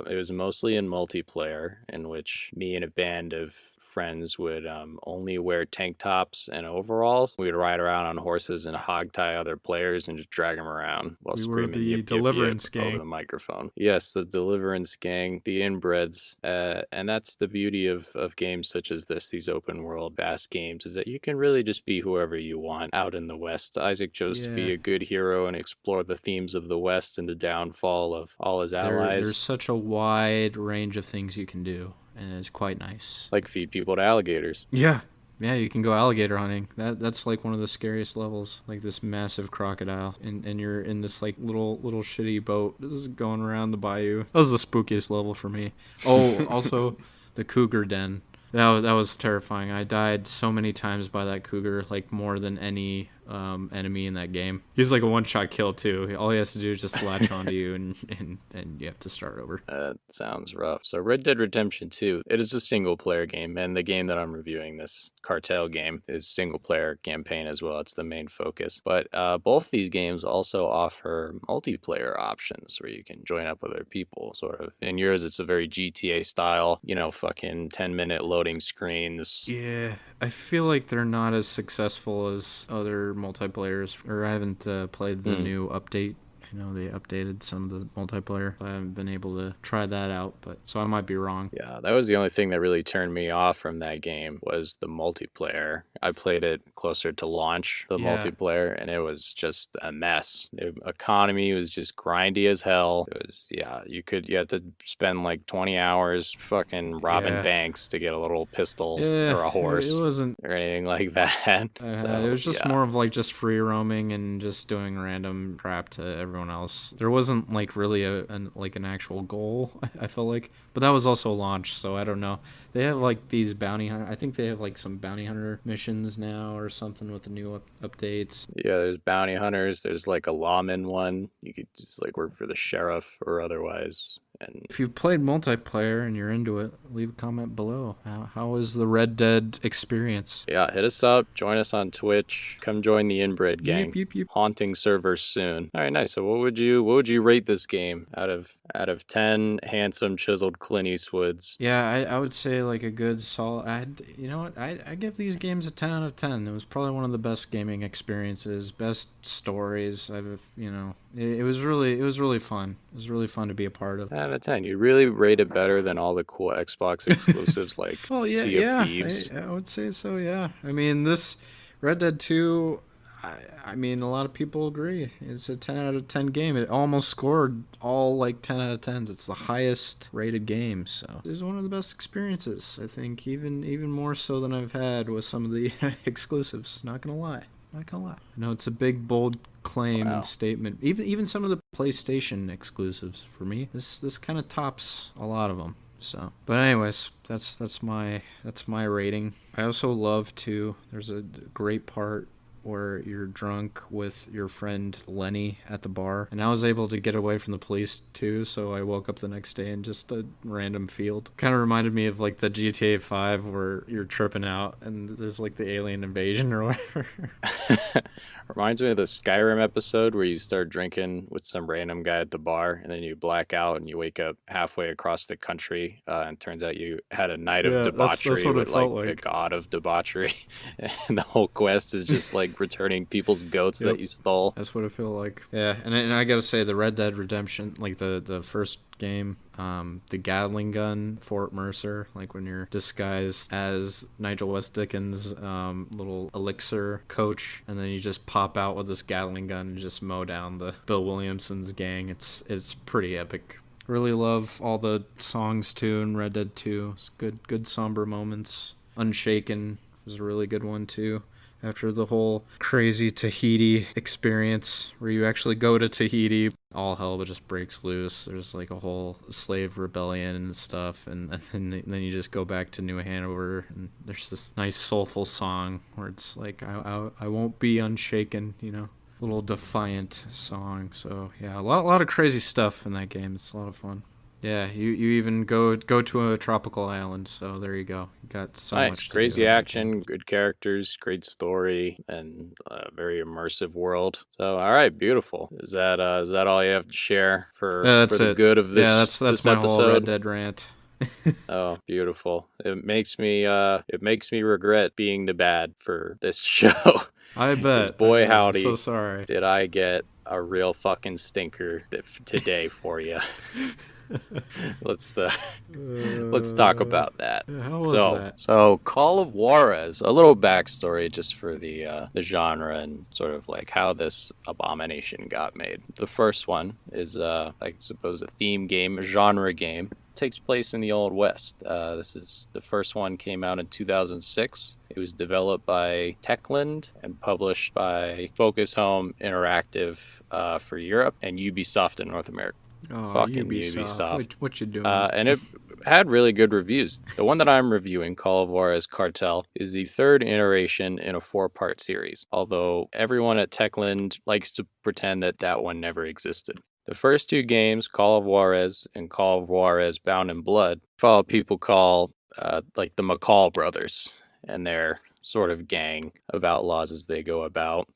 C: It was mostly in multiplayer, in which me and a band of friends would only wear tank tops and overalls. We'd ride around on horses and hog tie other players and just drag them around while screaming
A: the
C: yip,
A: Deliverance
C: yip,
A: gang
C: over the microphone. Yes, the Deliverance gang, the inbreds, and that's the beauty of games such as this, these open world fast games, is that you can really just be whoever you want out in the West. Isaac chose to be a good hero and explore the themes of the West and the downfall of all his allies.
A: There's such a wide range of things you can do, and it's quite nice.
C: Like feed people to alligators.
A: Yeah, you can go alligator hunting. That's like one of the scariest levels. Like this massive crocodile, and you're in this like little shitty boat. This is going around the bayou. That was the spookiest level for me. Oh, also the cougar den. That was terrifying. I died so many times by that cougar, like more than any enemy in that game. He's like a one-shot kill too. All he has to do is just latch onto you, and you have to start over.
C: That sounds rough. So Red Dead Redemption 2, it is a single-player game, and the game that I'm reviewing, this Cartel game, is single-player campaign as well. It's the main focus. But both these games also offer multiplayer options where you can join up with other people, sort of. In yours, it's a very GTA style, fucking 10-minute loading screens.
A: Yeah, I feel like they're not as successful as other multiplayers, or I haven't played the new update. I know they updated some of the multiplayer. I haven't been able to try that out, but so I might be wrong.
C: Yeah, that was the only thing that really turned me off from that game was the multiplayer. I played it closer to launch, the multiplayer, and it was just a mess. The economy was just grindy as hell. It was, you had to spend like 20 hours fucking robbing banks to get a little pistol or a horse.
A: It wasn't
C: or anything like that.
A: It was just more of like just free roaming and just doing random crap to everyone else. There wasn't like really an actual goal, I felt like, but that was also launch, so I don't know. They have like these bounty hunter. I think they have like some bounty hunter missions now or something with the new updates.
C: Yeah, there's bounty hunters. There's like a lawman one. You could just like work for the sheriff or otherwise. And
A: if you've played multiplayer and you're into it, leave a comment below. How was the Red Dead experience?
C: Yeah, hit us up, join us on Twitch, come join the Inbred gang.
A: Yep.
C: Haunting servers soon. All right, nice. So what would you rate this game out of 10 handsome chiseled Clint Eastwoods?
A: Yeah, I would say like a good solid. You know what? I give these games a 10 out of 10. It was probably one of the best gaming experiences, best stories. It was really fun. It was really fun to be a part of.
C: 10 out of 10. You really rate it better than all the cool Xbox exclusives like Sea of Thieves.
A: I would say so. Yeah, I mean this Red Dead 2. I mean, a lot of people agree. It's a 10 out of 10 game. It almost scored all like 10 out of 10s. It's the highest rated game. So it was one of the best experiences, I think, even more so than I've had with some of the exclusives. Not gonna lie. No, it's a big, bold claim and statement. Even some of the PlayStation exclusives for me. This kind of tops a lot of them. So, but anyways, that's my rating. I also love to. There's a great part where you're drunk with your friend Lenny at the bar, and I was able to get away from the police too, so I woke up the next day in just a random field. Kind of reminded me of like the GTA 5 where you're tripping out and there's like the alien invasion or whatever.
C: Reminds me of the Skyrim episode where you start drinking with some random guy at the bar and then you black out and you wake up halfway across the country and turns out you had a night of debauchery
A: that's what
C: with
A: it felt like
C: the god of debauchery. And the whole quest is just like returning people's goats that you stole.
A: That's what it felt like. Yeah, and I gotta say the Red Dead Redemption, like the first game, the Gatling gun, Fort Mercer, like when you're disguised as Nigel West Dickens' little elixir coach, and then you just pop out with this Gatling gun and just mow down the Bill Williamson's gang. It's pretty epic. Really love all the songs too in Red Dead 2. It's good somber moments. Unshaken is a really good one too. After the whole crazy Tahiti experience where you actually go to Tahiti, all hell just breaks loose. There's like a whole slave rebellion and stuff, and then you just go back to New Hanover, and there's this nice soulful song where it's like, I won't be unshaken, little defiant song. So yeah, a lot of crazy stuff in that game. It's a lot of fun. Yeah, you even go to a tropical island, so there you go. You got so much.
C: Crazy action, good characters, great story, and a very immersive world. So, all right, beautiful. Is that all you have to share for the good of this?
A: Yeah, that's my
C: episode?
A: Whole Red Dead rant.
C: Oh, beautiful! It makes me regret being the bad for this show.
A: I bet.
C: Boy, howdy!
A: I'm so sorry.
C: Did I get a real fucking stinker today for you? Let's talk about that.
A: How was that?
C: So Call of Juarez, a little backstory just for the genre and sort of like how this abomination got made. The first one is I suppose a theme game, a genre game. It takes place in the Old West. This is the first one, came out in 2006. It was developed by Techland and published by Focus Home Interactive for Europe and Ubisoft in North America.
A: Oh,
C: Fucking Ubisoft.
A: What you doing?
C: And it had really good reviews. The one that I'm reviewing, Call of Juarez Cartel, is the third iteration in a 4-part series, although everyone at Techland likes to pretend that one never existed. The first 2 games, Call of Juarez and Call of Juarez Bound in Blood, follow people called like the McCall brothers and their sort of gang of outlaws as they go about.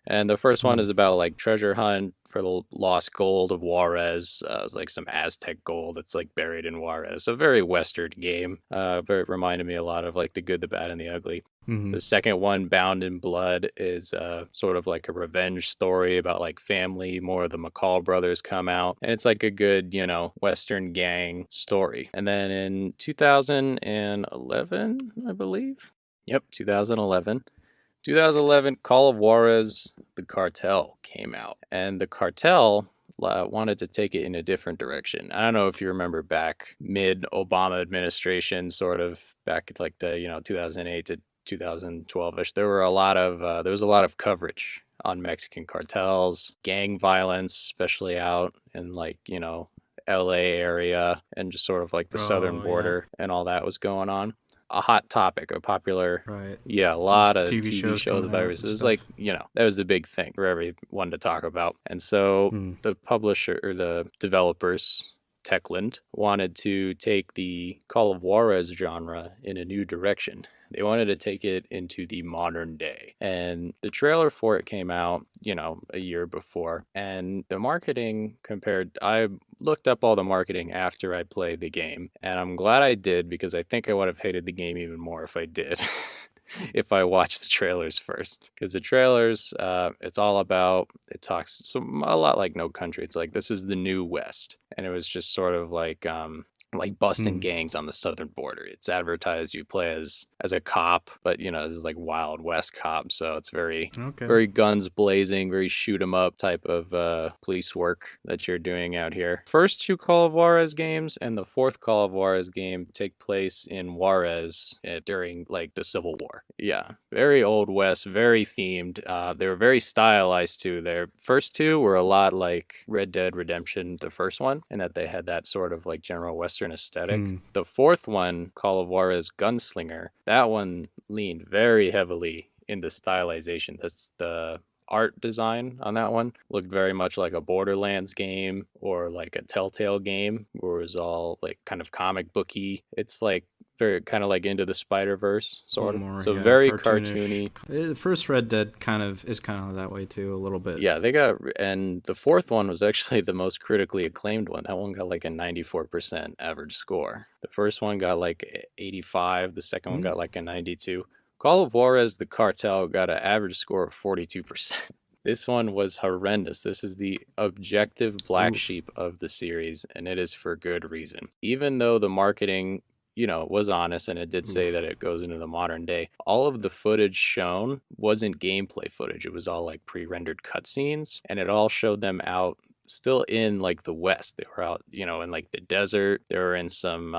C: And the first one is about like treasure hunt for the lost gold of Juarez. It's like some Aztec gold that's like buried in Juarez. A very Western game. Very reminded me a lot of like The Good, the Bad, and the Ugly. Mm-hmm. The second one, Bound in Blood, is sort of like a revenge story about like family. More of the McCall brothers come out, and it's like a good, Western gang story. And then in 2011, I believe. Yep, 2011. 2011, Call of Juarez, the Cartel came out. And the Cartel wanted to take it in a different direction. I don't know if you remember back mid-Obama administration, sort of back at like the 2008 to 2012ish. There was a lot of coverage on Mexican cartels, gang violence, especially out in like LA area and just sort of like the southern border and all that was going on. A hot topic, a popular, a lot of TV shows about it. It was like, that was the big thing for everyone to talk about. And so the publisher or the developers Techland, wanted to take the Call of Juarez genre in a new direction. They wanted to take it into the modern day. And the trailer for it came out, a year before. And the marketing I looked up all the marketing after I played the game. And I'm glad I did, because I think I would have hated the game even more if I did. If I watched the trailers first. Because the trailers, it talks a lot like No Country. It's like, this is the new West. And it was just sort of like busting gangs on the southern border. It's advertised you play as a cop, but this is like Wild West cop, so it's very guns blazing, very shoot 'em up type of police work that you're doing out here. First two Call of Juarez games and the fourth Call of Juarez game take place in Juarez during like the Civil War. Yeah, very Old West, very themed. They were very stylized too. Their first two were a lot like Red Dead Redemption, the first one, and that they had that sort of like general Western aesthetic. The fourth one, Call of Juarez Gunslinger, that one leaned very heavily in the stylization. That's the art design on that one looked very much like a Borderlands game or like a Telltale game, where it was all like kind of comic booky. It's like very kind of like Into the Spider-Verse sort of. More, so very cartoony.
A: The first Red Dead is kind of that way too, a little bit.
C: Yeah, and the fourth one was actually the most critically acclaimed one. That one got like a 94% average score. The first one got like 85, the second one got like a 92. Call of Juarez, the Cartel, got an average score of 42%. This one was horrendous. This is the objective black sheep of the series, and it is for good reason. Even though the marketing, was honest, and it did say that it goes into the modern day, all of the footage shown wasn't gameplay footage. It was all like pre-rendered cutscenes, and it all showed them out still in like the West. They were out, in like the desert. They were in some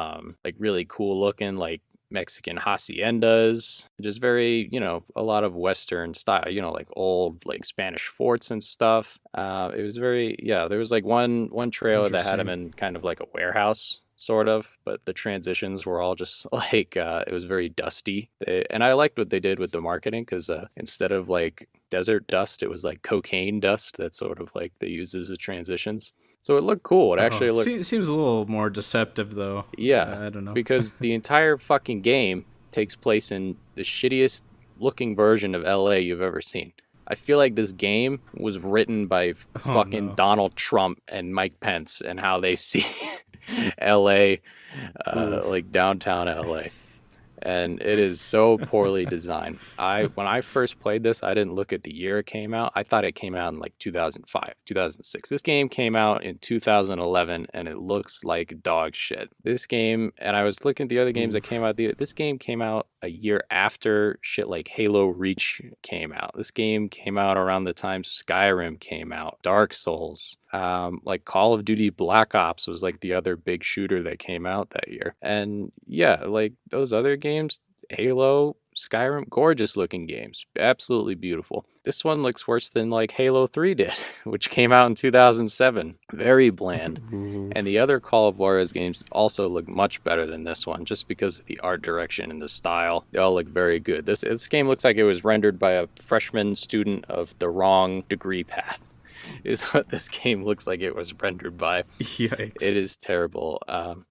C: like really cool looking like Mexican haciendas, just very, a lot of Western style, like old like Spanish forts and stuff. It was very, there was like one trailer that had them in kind of like a warehouse sort of, but the transitions were all just like, it was very dusty. And I liked what they did with the marketing, because instead of like desert dust, it was like cocaine dust. That's sort of like they used as the transitions. So it looked cool. It actually looked...
A: Seems a little more deceptive, though.
C: Yeah.
A: I don't know.
C: Because the entire fucking game takes place in the shittiest looking version of LA you've ever seen. I feel like this game was written by Donald Trump and Mike Pence and how they see LA, like downtown LA. And it is so poorly designed. When I first played this, I didn't look at the year it came out. I thought it came out in like 2005, 2006. This game came out in 2011, and it looks like dog shit. This game, and I was looking at the other games that came out. This game came out a year after shit like Halo Reach came out. This game came out around the time Skyrim came out, Dark Souls. Like Call of Duty Black Ops was like the other big shooter that came out that year. And yeah, like those other games, Halo, Skyrim, gorgeous looking games, absolutely beautiful. This one looks worse than like Halo 3 did, which came out in 2007. Very bland. And the other Call of Juarez games also look much better than this one, just because of the art direction and the style. They all look very good. This game looks like it was rendered by a freshman student of the wrong degree path. Is what this game looks like it was rendered by.
A: Yikes.
C: It is terrible.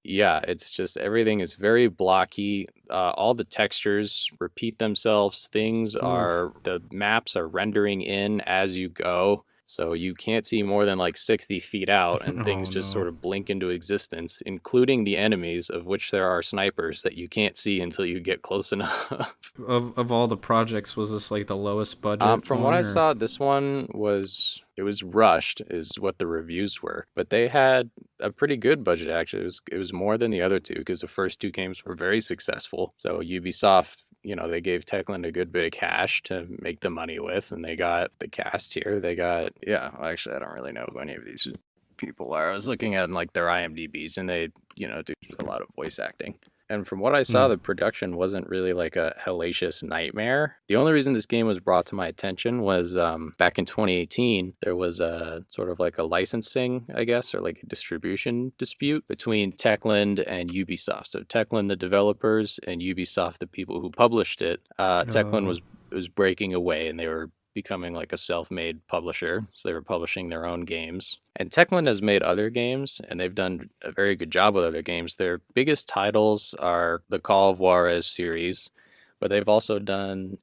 C: It's just everything is very blocky. All the textures repeat themselves. The maps are rendering in as you go. So you can't see more than like 60 feet out, and things just sort of blink into existence, including the enemies, of which there are snipers that you can't see until you get close enough.
A: Of all the projects, was this like the lowest budget?
C: From what I saw, this one was rushed, is what the reviews were. But they had a pretty good budget, actually. It was more than the other two, because the first two games were very successful. So Ubisoft, they gave Techland a good bit of cash to make the money with, and they got the cast here. Actually, I don't really know who any of these people are. I was looking at like their IMDb's, and they, do a lot of voice acting. And from what I saw, the production wasn't really like a hellacious nightmare. The only reason this game was brought to my attention was back in 2018, there was a sort of like a licensing, I guess, or like a distribution dispute between Techland and Ubisoft. So Techland, the developers, and Ubisoft, the people who published it. Techland was breaking away, and they were becoming like a self-made publisher. So they were publishing their own games. And Techland has made other games, and they've done a very good job with other games. Their biggest titles are the Call of Juarez series, but they've also done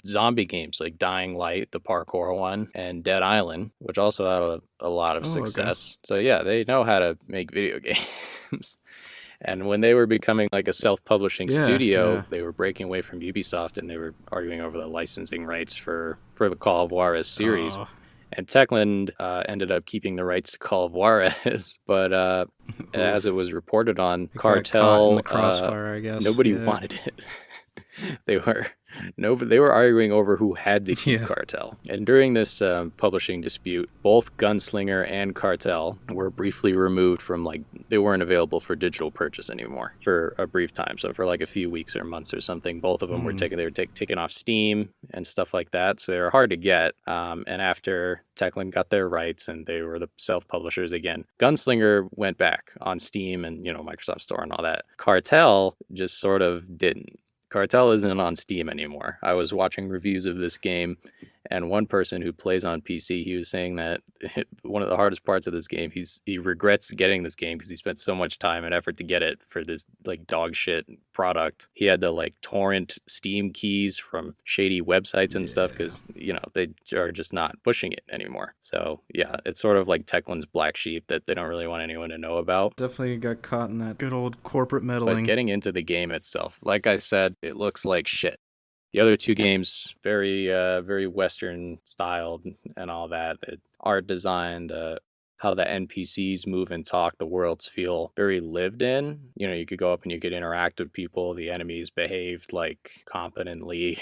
C: zombie games like Dying Light, the parkour one, and Dead Island, which also had a lot of success. Okay. So yeah, they know how to make video games. And when they were becoming like a self-publishing studio, they were breaking away from Ubisoft, and they were arguing over the licensing rights for the Call of Juarez series. And Techland ended up keeping the rights to Call of Juarez, but as it was reported on, Cartel,
A: in the crossfire, I guess.
C: Nobody wanted it. They were arguing over who had to keep Cartel. And during this publishing dispute, both Gunslinger and Cartel were briefly removed from, like, they weren't available for digital purchase anymore for a brief time. So for like a few weeks or months or something, both of them were taken off Steam and stuff like that. So they were hard to get. And after Techland got their rights and they were the self-publishers again, Gunslinger went back on Steam and, Microsoft Store and all that. Cartel just sort of didn't. Cartel isn't on Steam anymore. I was watching reviews of this game, and one person who plays on PC, he was saying that one of the hardest parts of this game, he regrets getting this game because he spent so much time and effort to get it for this like dog shit product. He had to like torrent Steam keys from shady websites and stuff because, they are just not pushing it anymore. So yeah, it's sort of like Techland's black sheep that they don't really want anyone to know about.
A: Definitely got caught in that good old corporate meddling.
C: But getting into the game itself, like I said, it looks like shit. The other two games, very Western styled and all that. Art design, how the NPCs move and talk, the worlds feel very lived in. You could go up and you could interact with people. The enemies behaved like competently.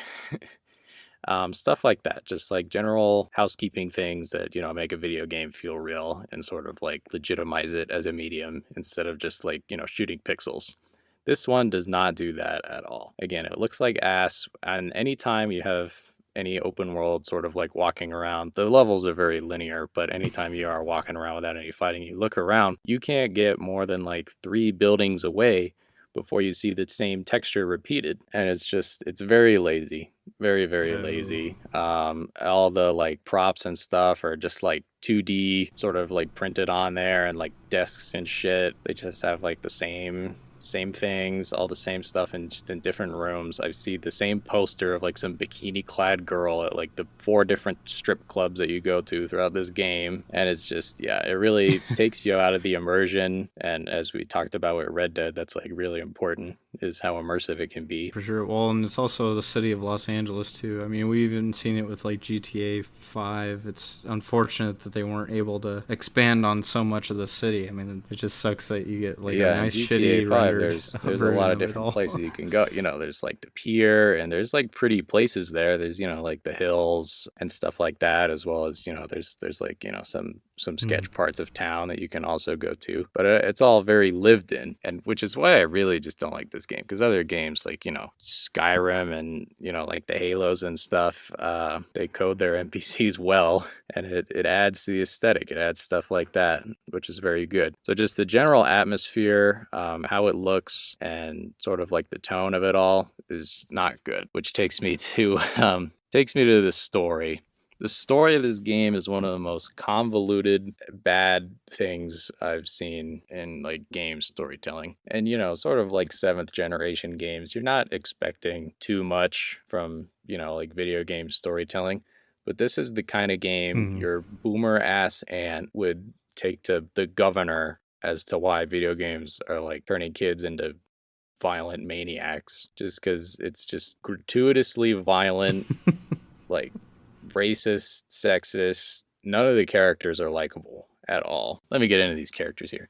C: Stuff like that. Just like general housekeeping things that, make a video game feel real and sort of like legitimize it as a medium instead of just like, shooting pixels. This one does not do that at all. Again, it looks like ass, and anytime you have any open world sort of like walking around, the levels are very linear, but anytime you are walking around without any fighting, you look around, you can't get more than like 3 buildings away before you see the same texture repeated. And it's very lazy. Very, very lazy. All the like props and stuff are just like 2D sort of like printed on there, and like desks and shit. They just have like the same things, all the same stuff, and just in different rooms. I see the same poster of like some bikini clad girl at like the 4 different strip clubs that you go to throughout this game, and it's just it really takes you out of the immersion. And as we talked about with Red Dead, that's like really important, is how immersive it can be.
A: For sure. Well, and it's also the city of Los Angeles too. I mean, we've even seen it with like GTA 5. It's unfortunate that they weren't able to expand on so much of the city. I mean, it just sucks that you get like a nice
C: GTA 5, there's a lot of different places you can go. There's like the pier, and there's like pretty places there. There's like the hills and stuff like that, as well as there's like some sketch parts of town that you can also go to. But it's all very lived in, and which is why I really just don't like this game, because other games like Skyrim and like the Halos and stuff, they code their NPCs well, and it adds to the aesthetic. It adds stuff like that, which is very good. So just the general atmosphere, how it looks, and sort of like the tone of it all is not good, which takes me to the story. The story of this game is one of the most convoluted, bad things I've seen in like game storytelling. And sort of like 7th generation games, you're not expecting too much from like video game storytelling, but this is the kind of game your boomer ass aunt would take to the governor as to why video games are like turning kids into violent maniacs, just because it's just gratuitously violent, like racist, sexist. None of the characters are likable at all. Let me get into these characters here.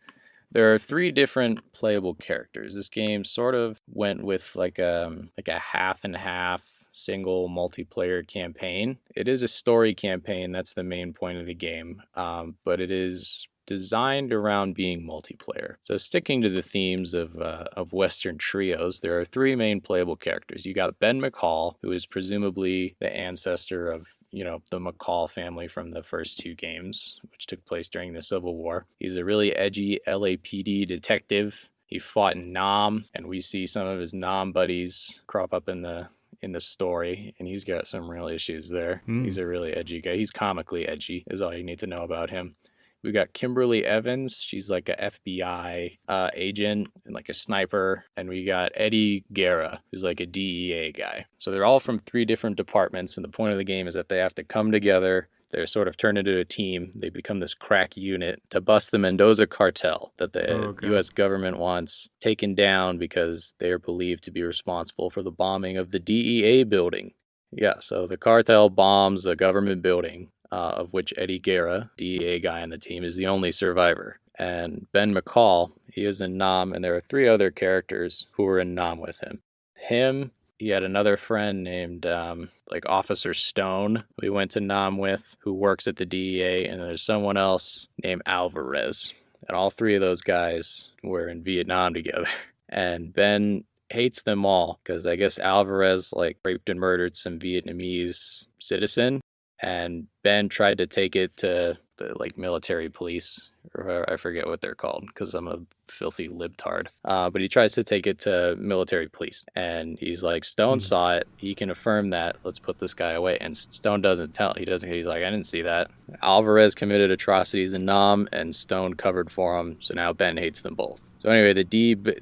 C: There are 3 different playable characters. This game sort of went with like a half and half single multiplayer campaign. It is a story campaign. That's the main point of the game. But it is designed around being multiplayer. So sticking to the themes of Western trios, there are 3 main playable characters. You got Ben McCall, who is presumably the ancestor of the McCall family from the first 2 games, which took place during the Civil War. He's a really edgy LAPD detective. He fought in Nam, and we see some of his Nam buddies crop up in the in the story, and he's got some real issues there. He's a really edgy guy. He's comically edgy, is all you need to know about him. We got Kimberly Evans. She's like a FBI agent and like a sniper. And we got Eddie Guerra, who's like a DEA guy. So they're all from 3 different departments. And the point of the game is that they have to come together. They're sort of turned into a team. They become this crack unit to bust the Mendoza cartel that the U.S. government wants taken down because they are believed to be responsible for the bombing of the DEA building. Yeah, so the cartel bombs a government building. Of which Eddie Guerra, DEA guy on the team, is the only survivor. And Ben McCall, he is in Nam, and there are 3 other characters who were in Nam with him. He had another friend named like Officer Stone, we went to Nam with, who works at the DEA, and there's someone else named Alvarez. And all 3 of those guys were in Vietnam together. And Ben hates them all because I guess Alvarez like raped and murdered some Vietnamese citizen. And Ben tried to take it to the like military police, or I forget what they're called because I'm a filthy libtard. But he tries to take it to military police, and he's like, Stone saw it. He can affirm that. Let's put this guy away. And Stone doesn't tell. He doesn't. He's like, I didn't see that. Alvarez committed atrocities in Nam, and Stone covered for him. So now Ben hates them both. So anyway, the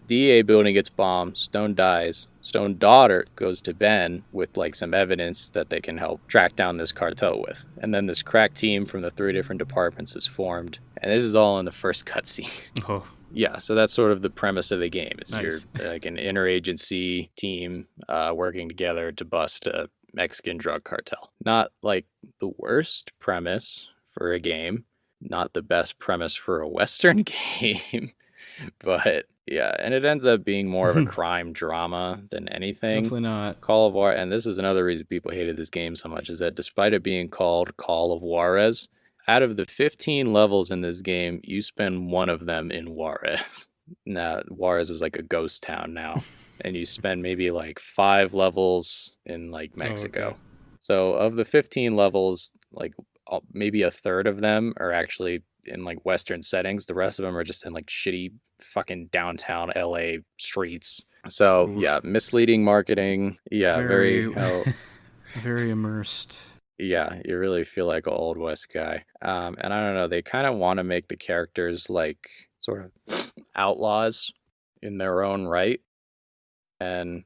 C: DEA building gets bombed. Stone dies. Stone's daughter goes to Ben with like some evidence that they can help track down this cartel with. And then this crack team from the 3 different departments is formed. And this is all in the first cutscene.
A: Oh.
C: Yeah, so that's sort of the premise of the game. Is
A: Nice.
C: You're like an interagency team working together to bust a Mexican drug cartel. Not like the worst premise for a game. Not the best premise for a Western game. But yeah, and it ends up being more of a crime drama than anything.
A: Definitely not.
C: Call of Juarez, and this is another reason people hated this game so much, is that despite it being called Call of Juarez, out of the 15 levels in this game, you spend 1 of them in Juarez. Now, Juarez is like a ghost town now, and you spend maybe like 5 levels in like Mexico.
A: Oh, okay.
C: So of the 15 levels, like maybe a third of them are actually in like Western settings. The rest of them are just in like shitty fucking downtown LA streets. So yeah, misleading marketing. Yeah, very
A: very immersed.
C: Yeah, you really feel like an Old West guy. And I don't know, they kind of want to make the characters like sort of outlaws in their own right. And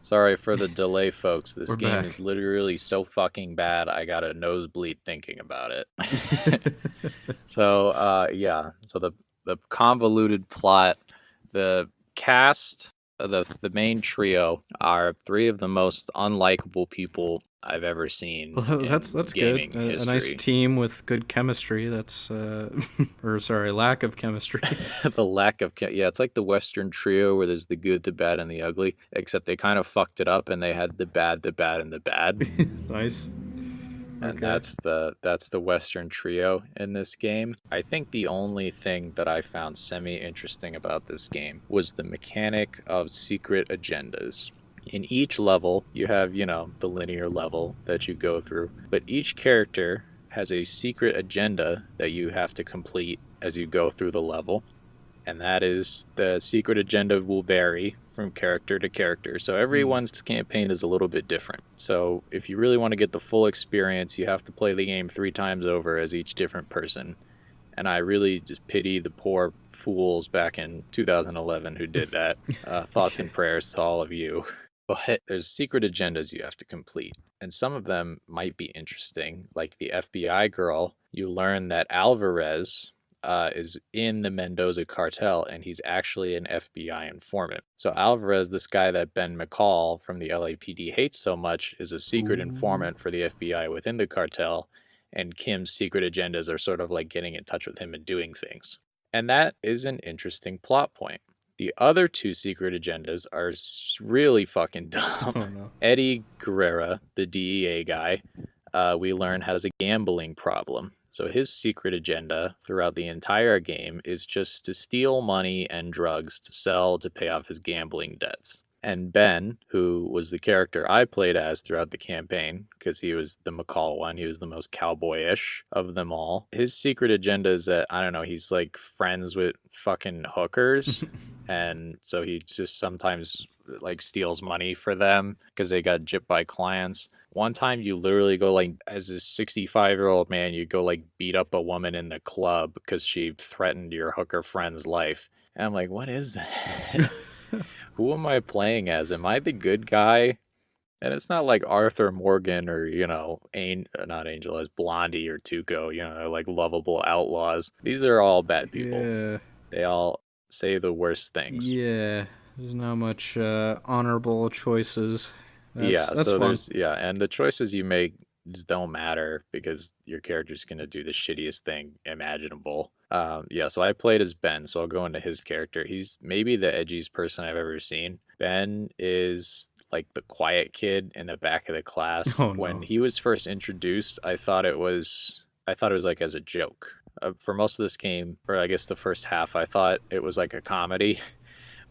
C: sorry for the delay, folks. This game is literally so fucking bad, I got a nosebleed thinking about it. So, yeah. So the convoluted plot, the cast, the main trio are 3 of the most unlikable people I've ever seen.
A: Well, that's good. A nice team with good chemistry. That's or sorry, lack of chemistry.
C: The lack of yeah, it's like the Western trio where there's the good, the bad, and the ugly. Except they kind of fucked it up and they had the bad, and the bad.
A: Nice.
C: And that's the Western trio in this game. I think the only thing that I found semi-interesting about this game was the mechanic of secret agendas. In each level, you have, you know, the linear level that you go through, but each character has a secret agenda that you have to complete as you go through the level. And that is, the secret agenda will vary from character to character. So everyone's campaign is a little bit different. So if you really want to get the full experience, you have to play the game 3 times over as each different person. And I really just pity the poor fools back in 2011 who did that. Thoughts and prayers to all of you. But there's secret agendas you have to complete. And some of them might be interesting. Like the FBI girl, you learn that Alvarez is in the Mendoza cartel, and he's actually an FBI informant. So Alvarez, this guy that Ben McCall from the LAPD hates so much, is a secret informant for the FBI within the cartel, and Kim's secret agendas are sort of like getting in touch with him and doing things. And that is an interesting plot point. The other 2 secret agendas are really fucking dumb. Oh, no. Eddie Guerra, the DEA guy, we learn has a gambling problem. So his secret agenda throughout the entire game is just to steal money and drugs to sell to pay off his gambling debts. And Ben, who was the character I played as throughout the campaign, because he was the McCall one, he was the most cowboyish of them all. His secret agenda is that, I don't know, he's like friends with fucking hookers. And so he just sometimes like steals money for them because they got gypped by clients. One time you literally go like, as a 65-year-old man, you go like beat up a woman in the club because she threatened your hooker friend's life. And I'm like, what is that? Who am I playing as? Am I the good guy? And it's not like Arthur Morgan or, you know, not Angel, as Blondie or Tuco, you know, they're like lovable outlaws. These are all bad people.
A: Yeah.
C: They all say the worst things.
A: Yeah. There's not much honorable choices.
C: That's so
A: fun.
C: And the choices you make just don't matter because your character's gonna do the shittiest thing imaginable. So I played as Ben, so I'll go into his character. He's maybe the edgiest person I've ever seen. Ben is like the quiet kid in the back of the class.
A: Oh, no.
C: When he was first introduced, I thought it was like as a joke. For most of this game, or I guess the first half, I thought it was like a comedy,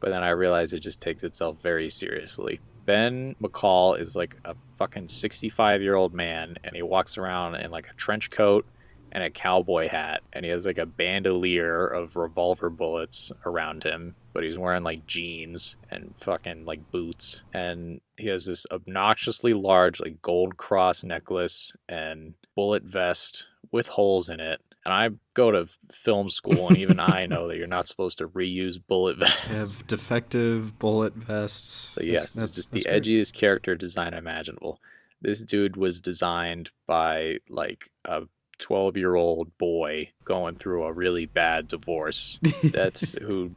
C: but then I realized it just takes itself very seriously. Ben McCall is like a fucking 65-year-old man, and he walks around in like a trench coat and a cowboy hat, and he has like a bandolier of revolver bullets around him, but he's wearing like jeans and fucking like boots, and he has this obnoxiously large like gold cross necklace and bullet vest with holes in it. And I go to film school, and even I know that you're not supposed to reuse bullet vests.
A: They have defective bullet vests.
C: So yes, it's just the edgiest character design imaginable. This dude was designed by like a 12-year-old boy going through a really bad divorce. That's who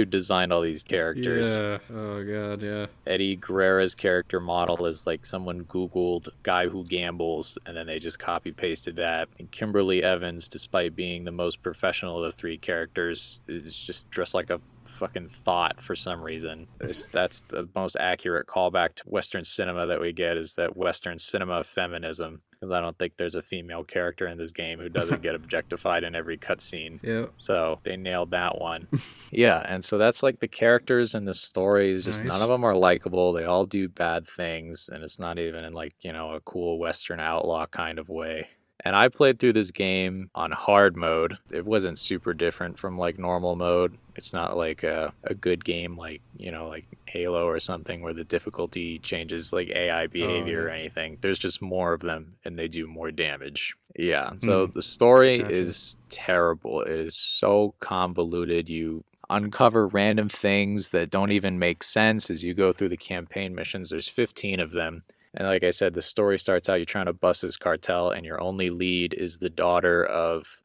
C: designed all these characters.
A: Yeah. Oh god, yeah.
C: Eddie Guerrera's character model is like someone Googled guy who gambles, and then they just copy pasted that. And Kimberly Evans, despite being the most professional of the three characters, is just dressed like a fucking thought for some reason. That's the most accurate callback to Western cinema that we get, is that Western cinema feminism, because I don't think there's a female character in this game who doesn't get objectified in every cutscene.
A: Yeah.
C: So they nailed that one. Yeah, and so that's like the characters and the stories. Just nice. None of them are likable. They all do bad things, and it's not even in like, you know, a cool Western outlaw kind of way. And I played through this game on hard mode. It wasn't super different from like normal mode. It's not like a good game like, you know, like Halo or something where the difficulty changes like AI behavior or anything. There's just more of them and they do more damage. Yeah, so the story is terrible. It is so convoluted. You uncover random things that don't even make sense as you go through the campaign missions. There's 15 of them. And like I said, the story starts out, you're trying to bust this cartel, and your only lead is the daughter of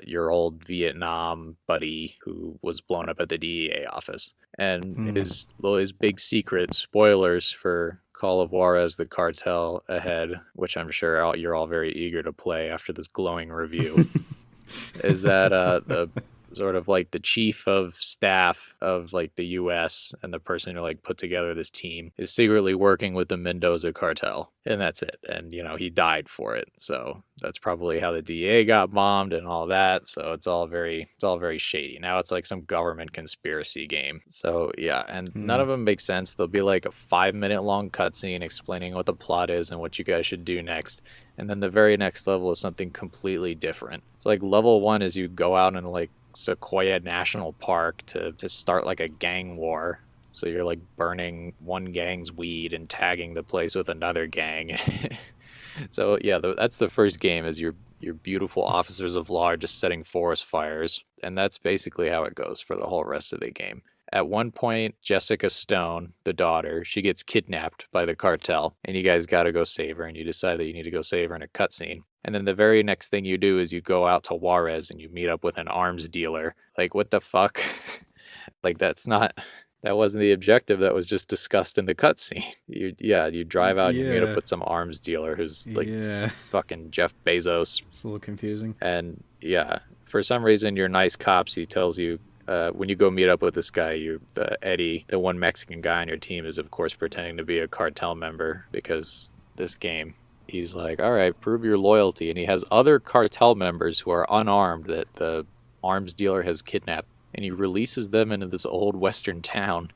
C: your old Vietnam buddy who was blown up at the DEA office. And his big secret, spoilers for Call of Juarez, the Cartel ahead, which I'm sure you're all very eager to play after this glowing review, is that the sort of like the chief of staff of like the US and the person who like put together this team is secretly working with the Mendoza cartel, and that's it. And you know, he died for it, so that's probably how the DEA got bombed and all that. So it's all very shady. Now it's like some government conspiracy game. So yeah, and none of them make sense. There'll be like a 5-minute long cutscene explaining what the plot is and what you guys should do next. And then the very next level is something completely different. So like level 1 is you go out and like Sequoia National Park to start like a gang war. So you're like burning one gang's weed and tagging the place with another gang. So yeah, that's the first game, is your beautiful officers of law are just setting forest fires. And that's basically how it goes for the whole rest of the game. At one point, Jessica Stone, the daughter, she gets kidnapped by the cartel, and you guys got to go save her, and you decide that you need to go save her in a cutscene. And then the very next thing you do is you go out to Juarez and you meet up with an arms dealer. Like, what the fuck? Like, that wasn't the objective that was just discussed in the cutscene. You drive out and you meet up with some arms dealer who's like fucking Jeff Bezos.
A: It's a little confusing.
C: And yeah, for some reason, your nice cops, he tells you, when you go meet up with this guy, Eddie, the one Mexican guy on your team, is of course pretending to be a cartel member, because this game, he's like, all right, prove your loyalty. And he has other cartel members who are unarmed that the arms dealer has kidnapped, and he releases them into this old western town.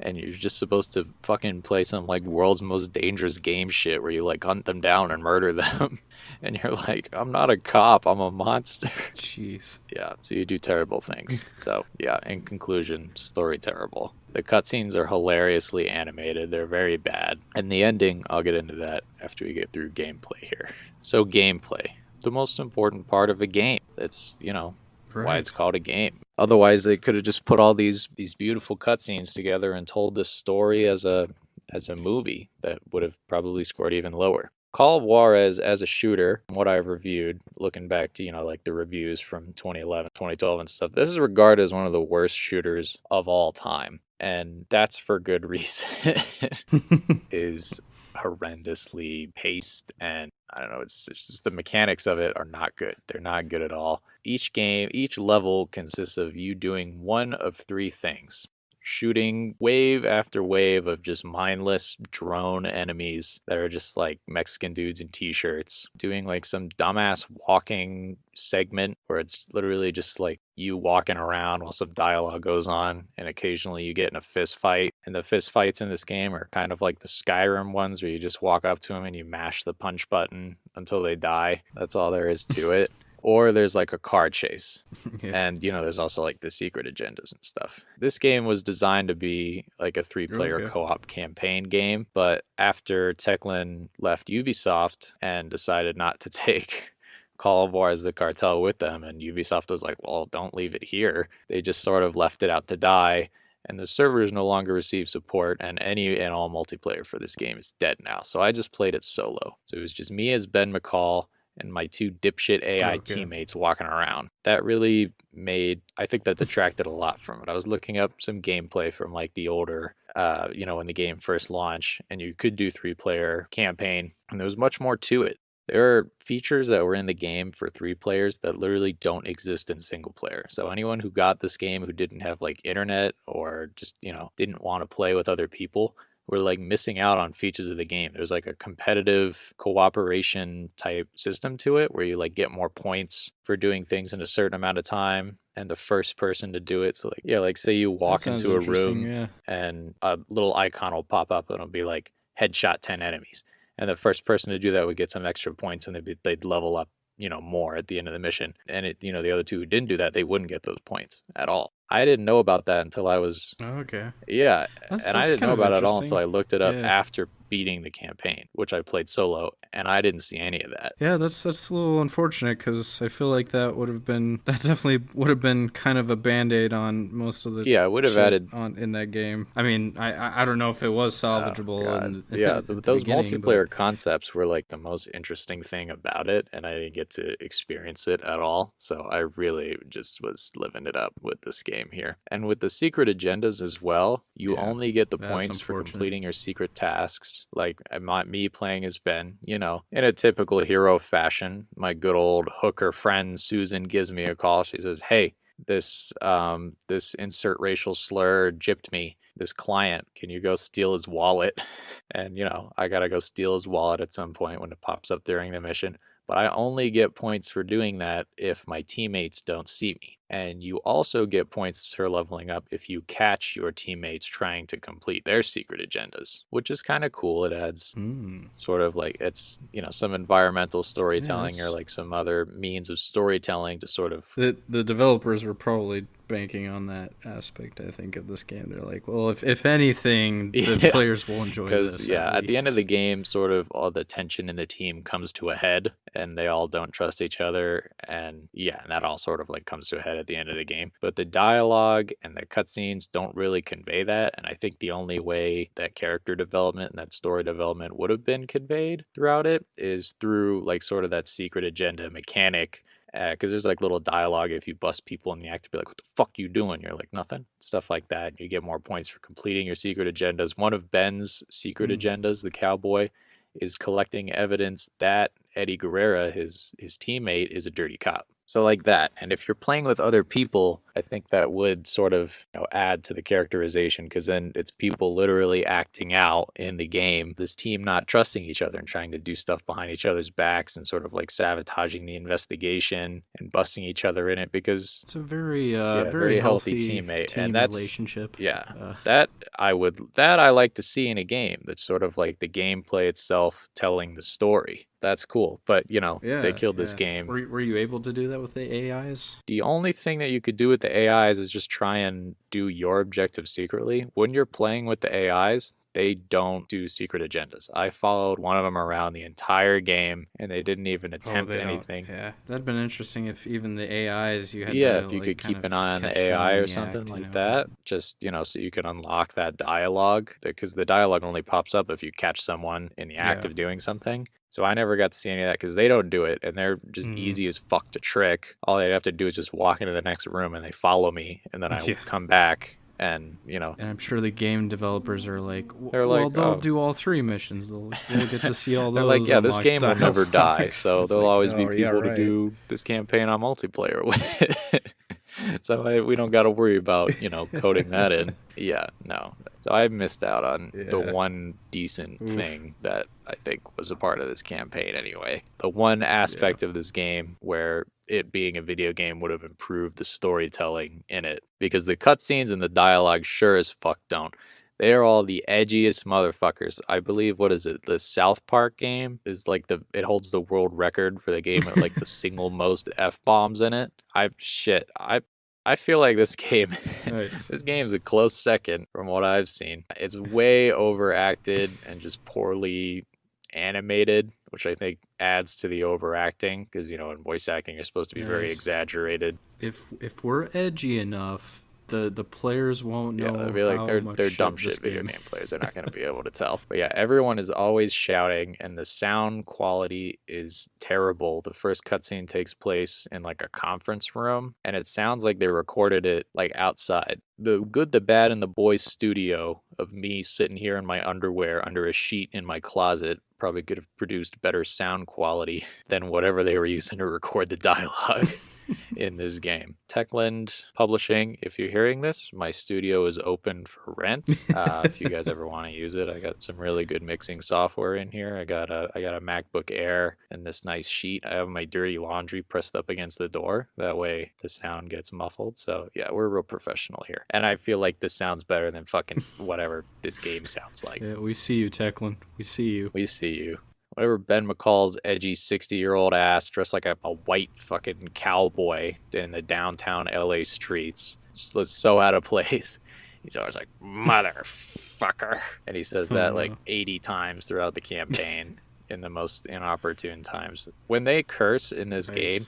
C: and you're just supposed to fucking play some like world's most dangerous game shit where you like hunt them down and murder them. And you're like, I'm not a cop, I'm a monster.
A: Jeez.
C: Yeah, so you do terrible things. So yeah, in conclusion, story terrible. The cutscenes are hilariously animated. They're very bad. And the ending, I'll get into that after we get through gameplay here. So gameplay, the most important part of a game. That's, why it's called a game. Otherwise, they could have just put all these beautiful cutscenes together and told this story as a movie that would have probably scored even lower. Call of Juarez as a shooter, what I've reviewed, looking back to, like the reviews from 2011, 2012 and stuff, this is regarded as one of the worst shooters of all time. And that's for good reason. Is horrendously paced, and I don't know, it's just the mechanics of it are not good. They're not good at all. Each level consists of you doing one of three things: shooting wave after wave of just mindless drone enemies that are just like Mexican dudes in t-shirts, doing like some dumbass walking segment where it's literally just like you walking around while some dialogue goes on, and occasionally you get in a fist fight. And the fist fights in this game are kind of like the Skyrim ones where you just walk up to them and you mash the punch button until they die. That's all there is to it. Or there's like a car chase. Yeah. And, there's also like the secret agendas and stuff. This game was designed to be like a 3-player co-op campaign game. But after Techland left Ubisoft and decided not to take Call of Juarez the Cartel with them, and Ubisoft was like, well, don't leave it here. They just sort of left it out to die. And the servers no longer receive support, and any and all multiplayer for this game is dead now. So I just played it solo. So it was just me as Ben McCall and my two dipshit AI teammates walking around. That really I think that detracted a lot from it. I was looking up some gameplay from like the older, when the game first launched, and you could do 3-player campaign, and there was much more to it. There are features that were in the game for 3 players that literally don't exist in single player. So anyone who got this game who didn't have like internet or just, didn't want to play with other people were like missing out on features of the game. There's like a competitive cooperation type system to it where you like get more points for doing things in a certain amount of time, and the first person to do it. So like say you walk into a room and a little icon will pop up and it'll be like headshot 10 enemies. And the first person to do that would get some extra points, and they'd level up, more at the end of the mission. And the other two who didn't do that, they wouldn't get those points at all. I didn't know about that until I was...
A: Okay.
C: Yeah, and I didn't know about it at all until I looked it up after beating the campaign, which I played solo, and I didn't see any of that.
A: Yeah, that's a little unfortunate, because I feel like that definitely would have been kind of a band-aid on most of the
C: it would have added
A: in that game. I mean, I don't know if it was salvageable.
C: Those multiplayer concepts were like the most interesting thing about it, and I didn't get to experience it at all, so I really just was living it up with this game here. And with the secret agendas as well, you only get the points for completing your secret tasks. Like me playing as Ben, in a typical hero fashion. My good old hooker friend Susan gives me a call. She says, hey, this insert racial slur gypped me, this client, can you go steal his wallet? And I gotta go steal his wallet at some point when it pops up during the mission. But I only get points for doing that if my teammates don't see me. And you also get points for leveling up if you catch your teammates trying to complete their secret agendas, which is kind of cool. It adds sort of like, it's, some environmental storytelling or like some other means of storytelling to sort of...
A: The developers were probably banking on that aspect, I think, of this game. They're like, well, if anything, the players will enjoy this.
C: At the end of the game, sort of all the tension in the team comes to a head, and they all don't trust each other, and that all sort of like comes to a head at the end of the game. But the dialogue and the cutscenes don't really convey that, and I think the only way that character development and that story development would have been conveyed throughout it is through like sort of that secret agenda mechanic. Because there's like little dialogue if you bust people in the act to be like, what the fuck you doing? You're like, nothing. Stuff like that. You get more points for completing your secret agendas. One of Ben's secret agendas, the Cowboy, is collecting evidence that Eddie Guerrera, his teammate, is a dirty cop. So like that. And if you're playing with other people, I think that would sort of add to the characterization, because then it's people literally acting out in the game, this team not trusting each other and trying to do stuff behind each other's backs and sort of like sabotaging the investigation and busting each other in it, because
A: it's a very
C: very healthy teammate
A: team
C: and that's
A: relationship.
C: that I like to see in a game. That's sort of like the gameplay itself telling the story. That's cool. But, they killed this game.
A: Were you able to do that with the AIs?
C: The only thing that you could do with the AIs is just try and do your objective secretly. When you're playing with the AIs, they don't do secret agendas. I followed one of them around the entire game, and they didn't even attempt anything.
A: Yeah, that'd been interesting if even the AIs you had
C: if you could keep an eye on the AI or something like that, just, so you can unlock that dialogue, because the dialogue only pops up if you catch someone in the act of doing something. So I never got to see any of that because they don't do it, and they're just easy as fuck to trick. All they have to do is just walk into the next room, and they follow me, and then I come back, and And
A: I'm sure the game developers are like, they'll do all 3 missions. We'll get to see all those.
C: They're like, this game will never die, so there'll always be people to do this campaign on multiplayer with. So we don't got to worry about, coding that in. So I missed out on the one decent thing that I think was a part of this campaign anyway. The one aspect of this game where it being a video game would have improved the storytelling in it. Because the cutscenes and the dialogue sure as fuck don't. They are all the edgiest motherfuckers. I believe, the South Park game is like it holds the world record for the game with like the single most F-bombs in it. I feel like this game, this game's a close second from what I've seen. It's way overacted and just poorly animated, which I think adds to the overacting, because in voice acting you're supposed to be very exaggerated.
A: If we're edgy enough, the players won't know.
C: They'll be like, they're dumb shit video game players. They're not going to be able to tell. But everyone is always shouting, and the sound quality is terrible. The first cutscene takes place in like a conference room, and it sounds like they recorded it like outside. The good, the bad, and the boys studio of me sitting here in my underwear under a sheet in my closet probably could have produced better sound quality than whatever they were using to record the dialogue. In this game. Techland Publishing, if you're hearing this, my studio is open for rent. If you guys ever want to use it, I got some really good mixing software in here. I got a MacBook Air and this nice sheet. I have my dirty laundry pressed up against the door. That way the sound gets muffled. So we're real professional here. And I feel like this sounds better than fucking whatever this game sounds like.
A: Yeah, we see you, Techland. We see you.
C: We see you. Whatever Ben McCall's edgy 60-year-old ass dressed like a white fucking cowboy in the downtown LA streets just looks so out of place. He's always like, motherfucker. And he says that like 80 times throughout the campaign in the most inopportune times. When they curse in this game,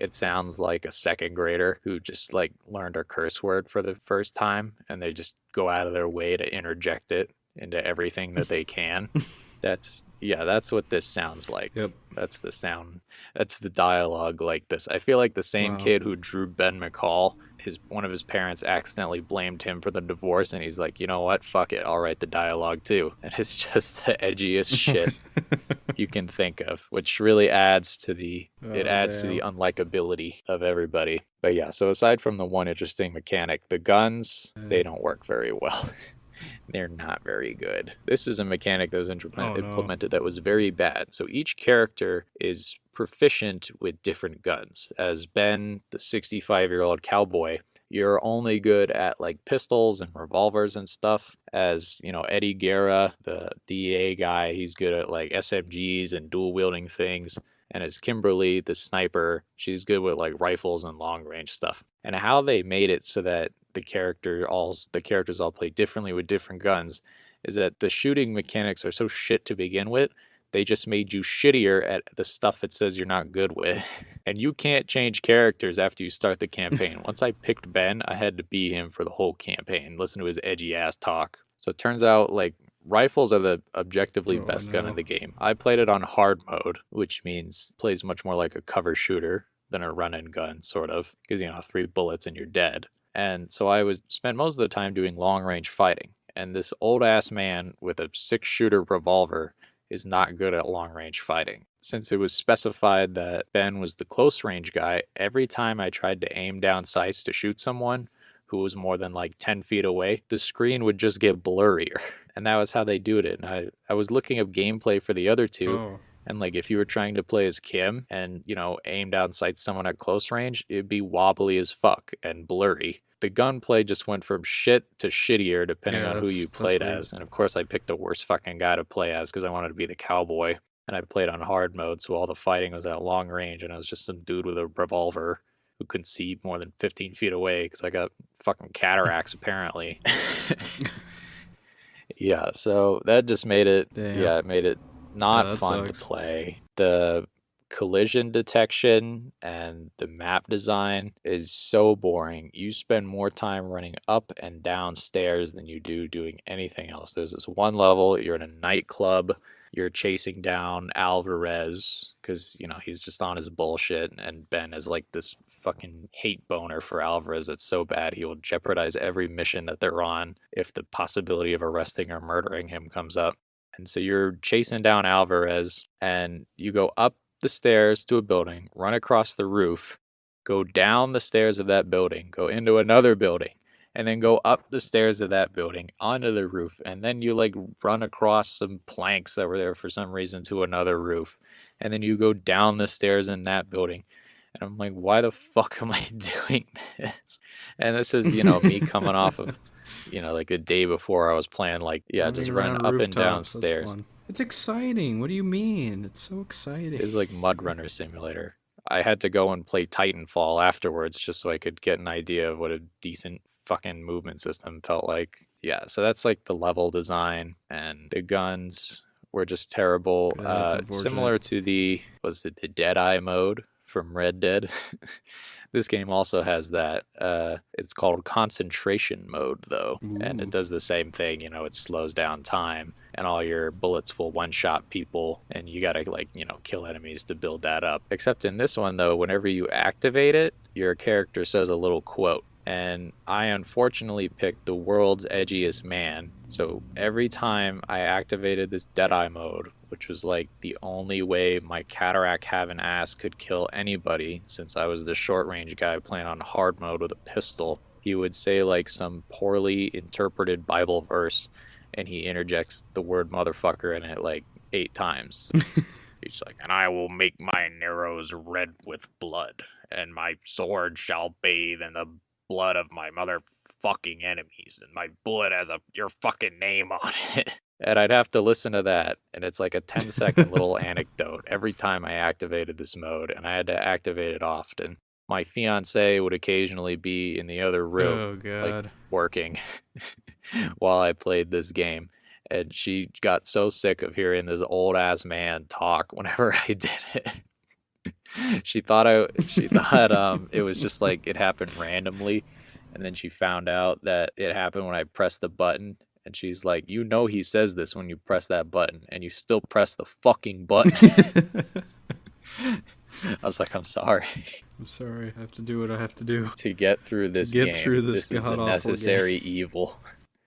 C: it sounds like a second grader who just like learned a curse word for the first time, and they just go out of their way to interject it into everything that they can. That's what this sounds like.
A: Yep.
C: That's the sound. That's the dialogue like this. I feel like the same kid who drew Ben McCall, one of his parents accidentally blamed him for the divorce, and he's like, you know what? Fuck it. I'll write the dialogue too. And it's just the edgiest shit you can think of, which really adds to the to the unlikability of everybody. But so aside from the one interesting mechanic, the guns, they don't work very well. They're not very good. This is a mechanic that was implemented that was very bad. So each character is proficient with different guns. As Ben, the 65-year-old cowboy, you're only good at like pistols and revolvers and stuff. As Eddie Guerra, the DEA guy, he's good at like SMGs and dual wielding things. And as Kimberly, the sniper, she's good with like rifles and long range stuff. And how they made it so that the characters all play differently with different guns is that the shooting mechanics are so shit to begin with. They just made you shittier at the stuff it says you're not good with. And you can't change characters after you start the campaign. Once I picked Ben, I had to be him for the whole campaign. Listen to his edgy ass talk. So it turns out like rifles are the objectively best gun in the game. I played it on hard mode, which means it plays much more like a cover shooter than a run-and gun, sort of. Because 3 bullets and you're dead. And so I spent most of the time doing long-range fighting. And this old-ass man with a 6-shooter revolver is not good at long-range fighting. Since it was specified that Ben was the close-range guy, every time I tried to aim down sights to shoot someone who was more than like 10 feet away, the screen would just get blurrier. And that was how they do it. And I was looking up gameplay for the other two, and like if you were trying to play as Kim and, aim down sights someone at close range, it'd be wobbly as fuck and blurry. The gunplay just went from shit to shittier depending on who you played as. And of course I picked the worst fucking guy to play as because I wanted to be the cowboy. And I played on hard mode, so all the fighting was at long range, and I was just some dude with a revolver who couldn't see more than 15 feet away because I got fucking cataracts apparently. Yeah, so that just made it, it made it not fun to play. The collision detection and the map design is so boring. You spend more time running up and down stairs than you do doing anything else. There's this one level, you're in a nightclub, you're chasing down Alvarez because, he's just on his bullshit, and Ben is like this fucking hate boner for Alvarez that's so bad he will jeopardize every mission that they're on if the possibility of arresting or murdering him comes up. And so you're chasing down Alvarez, and you go up the stairs to a building, run across the roof, go down the stairs of that building, go into another building, and then go up the stairs of that building onto the roof, and then you like run across some planks that were there for some reason to another roof, and then you go down the stairs in that building. And I'm like, why the fuck am I doing this? And this is, me coming off of, like the day before I was playing, just running up and down stairs.
A: It's exciting. What do you mean? It's so exciting.
C: It's like Mud Runner Simulator. I had to go and play Titanfall afterwards just so I could get an idea of what a decent fucking movement system felt like. Yeah, so that's like the level design, and the guns were just terrible. Similar to the Deadeye mode from Red Dead. This game also has that. It's called concentration mode, though. Ooh. And it does the same thing. It slows down time, and all your bullets will one-shot people, and you gotta, kill enemies to build that up. Except in this one, though, whenever you activate it, your character says a little quote. And I unfortunately picked the world's edgiest man. So every time I activated this Deadeye mode, which was like the only way my cataract having ass could kill anybody, since I was the short range guy playing on hard mode with a pistol, he would say like some poorly interpreted Bible verse, and he interjects the word motherfucker in it like 8 times. He's like, and I will make mine arrows red with blood, and my sword shall bathe in the blood of my motherfucking enemies, and my bullet has your fucking name on it. And I'd have to listen to that, and it's like a 10-second little anecdote every time I activated this mode, and I had to activate it often. My fiance would occasionally be in the other room, like, working while I played this game, and she got so sick of hearing this old-ass man talk whenever I did it. She thought it was just like it happened randomly, and then she found out that it happened when I pressed the button, and she's like, he says this when you press that button, and you still press the fucking button. I was like, I'm sorry.
A: I have to do what I have to do
C: to get through this game. This is a necessary evil,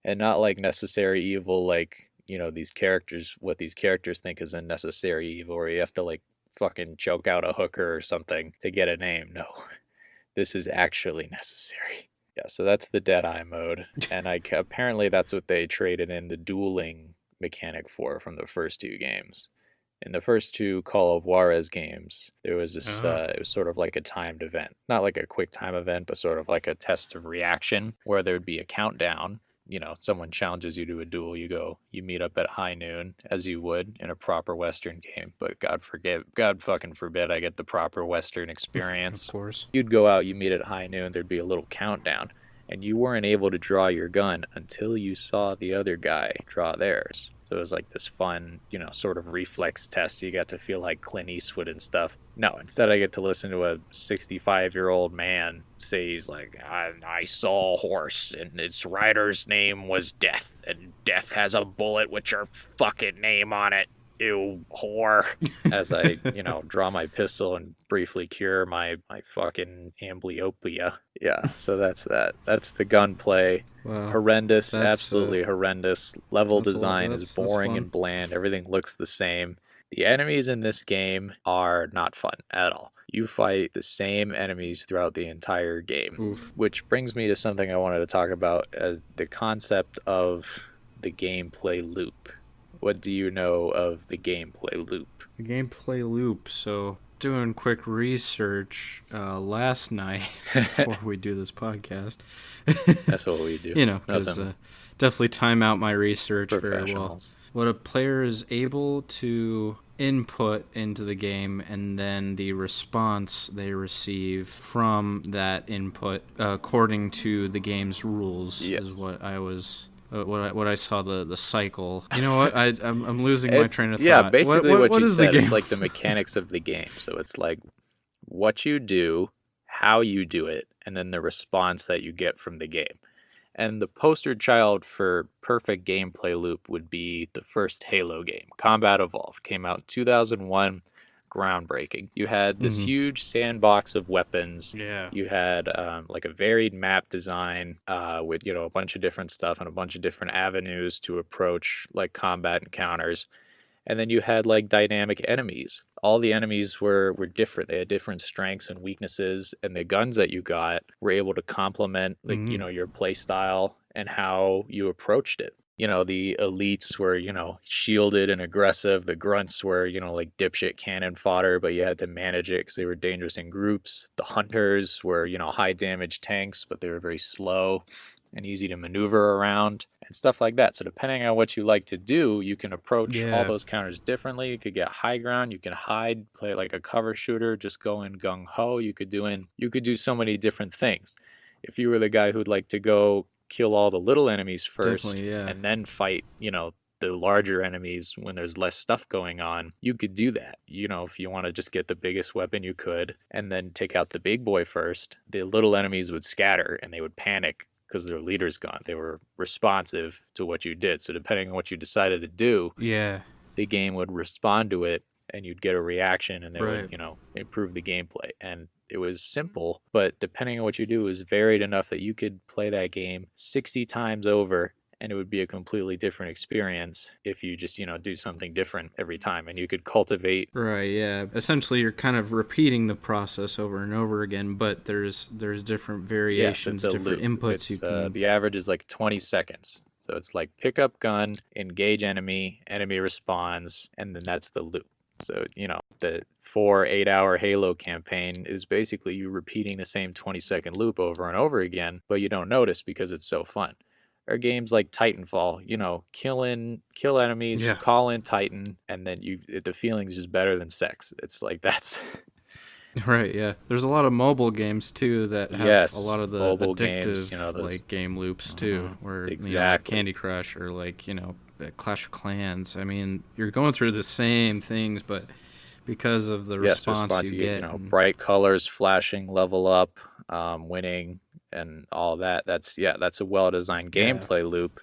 C: and not like necessary evil like these characters, what these characters think is a necessary evil, where you have to like fucking choke out a hooker or something to get a name. No, this is actually necessary. Yeah, so that's the Deadeye mode, and apparently that's what they traded in the dueling mechanic for from the first 2 games. In the first 2 Call of Juarez games, there was this, it was sort of like a timed event. Not like a quick time event, but sort of like a test of reaction, where there'd be a countdown. Someone challenges you to a duel, you meet up at high noon, as you would in a proper Western game, but God fucking forbid I get the proper Western experience.
A: Of course.
C: You'd go out, you meet at high noon, there'd be a little countdown, and you weren't able to draw your gun until you saw the other guy draw theirs. So it was like this fun, sort of reflex test. You got to feel like Clint Eastwood and stuff. No, instead I get to listen to a 65-year-old man say he's like, I saw a horse, and its rider's name was Death, and Death has a bullet with your fucking name on it. ew, whore, as I, draw my pistol and briefly cure my fucking amblyopia. Yeah, so that's that. That's the gunplay.
A: Wow.
C: Horrendous,
A: That's
C: absolutely horrendous. Level design is boring
A: fun.
C: and bland. Everything looks the same. The enemies in this game are not fun at all. You fight the same enemies throughout the entire game.
A: Oof.
C: Which brings me to something I wanted to talk about as the concept of the gameplay loop. What do you know of the gameplay loop?
A: The gameplay loop. So, doing quick research last night before we do this podcast.
C: That's what we do.
A: Because definitely time out my research very well. What a player is able to input into the game and then the response they receive from that input according to the game's rules is what I was... what I saw the cycle. You know what? I'm losing my train of thought.
C: Yeah, basically what you said is
A: game?
C: like the mechanics of the game. So it's like what you do, how you do it, and then the response that you get from the game. And the poster child for perfect gameplay loop would be the first Halo game, Combat Evolved. Came out in 2001. Groundbreaking. You had this huge sandbox of weapons.
A: Yeah.
C: You had like a varied map design with a bunch of different stuff and a bunch of different avenues to approach like combat encounters. And then you had like dynamic enemies. All the enemies were different. They had different strengths and weaknesses, and the guns that you got were able to complement your play style and how you approached it. The elites were, shielded and aggressive. The grunts were, like dipshit cannon fodder, but you had to manage it because they were dangerous in groups. The hunters were, high damage tanks, but they were very slow and easy to maneuver around and stuff like that. So depending on what you like to do, you can approach all those counters differently. You could get high ground. You can hide, play like a cover shooter, just go in gung ho. You could do so many different things. If you were the guy who'd like to go kill all the little enemies first and then fight, the larger enemies when there's less stuff going on, you could do that. If you want to just get the biggest weapon, you could, and then take out the big boy first. The little enemies would scatter and they would panic because their leader's gone. They were responsive to what you did. So depending on what you decided to do, the game would respond to it and you'd get a reaction and they would, improve the gameplay. And it was simple, but depending on what you do, it was varied enough that you could play that game 60 times over and it would be a completely different experience if you just, do something different every time, and you could cultivate.
A: Right, yeah. Essentially, you're kind of repeating the process over and over again, but there's different variations, different inputs.
C: The average is like 20 seconds. So it's like pick up gun, engage enemy responds, and then that's the loop. So, the 8-hour Halo campaign is basically you repeating the same 20-second loop over and over again, but you don't notice because it's so fun. Or games like Titanfall, kill enemies, call in Titan, and then the feeling's just better than sex. It's like that's...
A: Right, yeah. There's a lot of mobile games, too, that have a lot of the addictive games, game loops, too, where like Candy Crush or Clash of Clans. I mean, you're going through the same things, but because of the response you get.
C: Bright colors, flashing, level up, winning, and all that. That's a well-designed gameplay loop.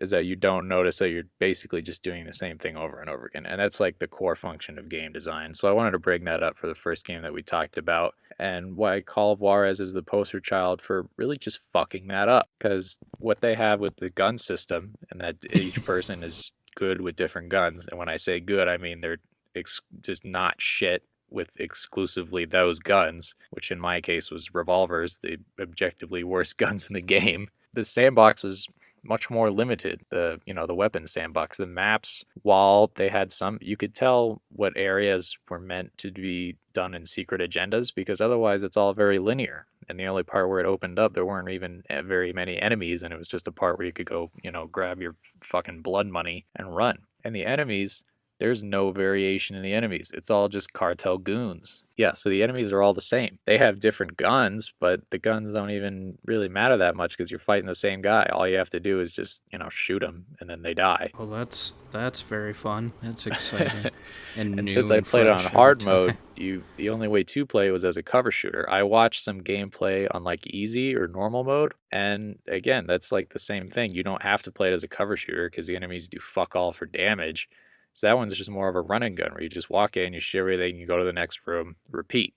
C: Is that you don't notice that you're basically just doing the same thing over and over again. And that's like the core function of game design. So I wanted to bring that up for the first game that we talked about, and why Call of Juarez is the poster child for really just fucking that up. Because what they have with the gun system, and that each person is good with different guns. And when I say good, I mean they're just not shit with exclusively those guns, which in my case was revolvers, the objectively worst guns in the game. The sandbox was much more limited, the weapons sandbox. The maps, while they had some, you could tell what areas were meant to be done in secret agendas, because otherwise it's all very linear. And the only part where it opened up, there weren't even very many enemies, and it was just a part where you could go, grab your fucking blood money and run. And the enemies, there's no variation in the enemies. It's all just cartel goons. Yeah, so the enemies are all the same. They have different guns, but the guns don't even really matter that much because you're fighting the same guy. All you have to do is just, shoot them, and then they die.
A: Well, that's very fun. That's exciting. and
C: since I played it on hard mode, the only way to play was as a cover shooter. I watched some gameplay on like easy or normal mode, and again, that's like the same thing. You don't have to play it as a cover shooter because the enemies do fuck all for damage. So that one's just more of a run and gun where you just walk in, you shoot everything, you go to the next room, repeat.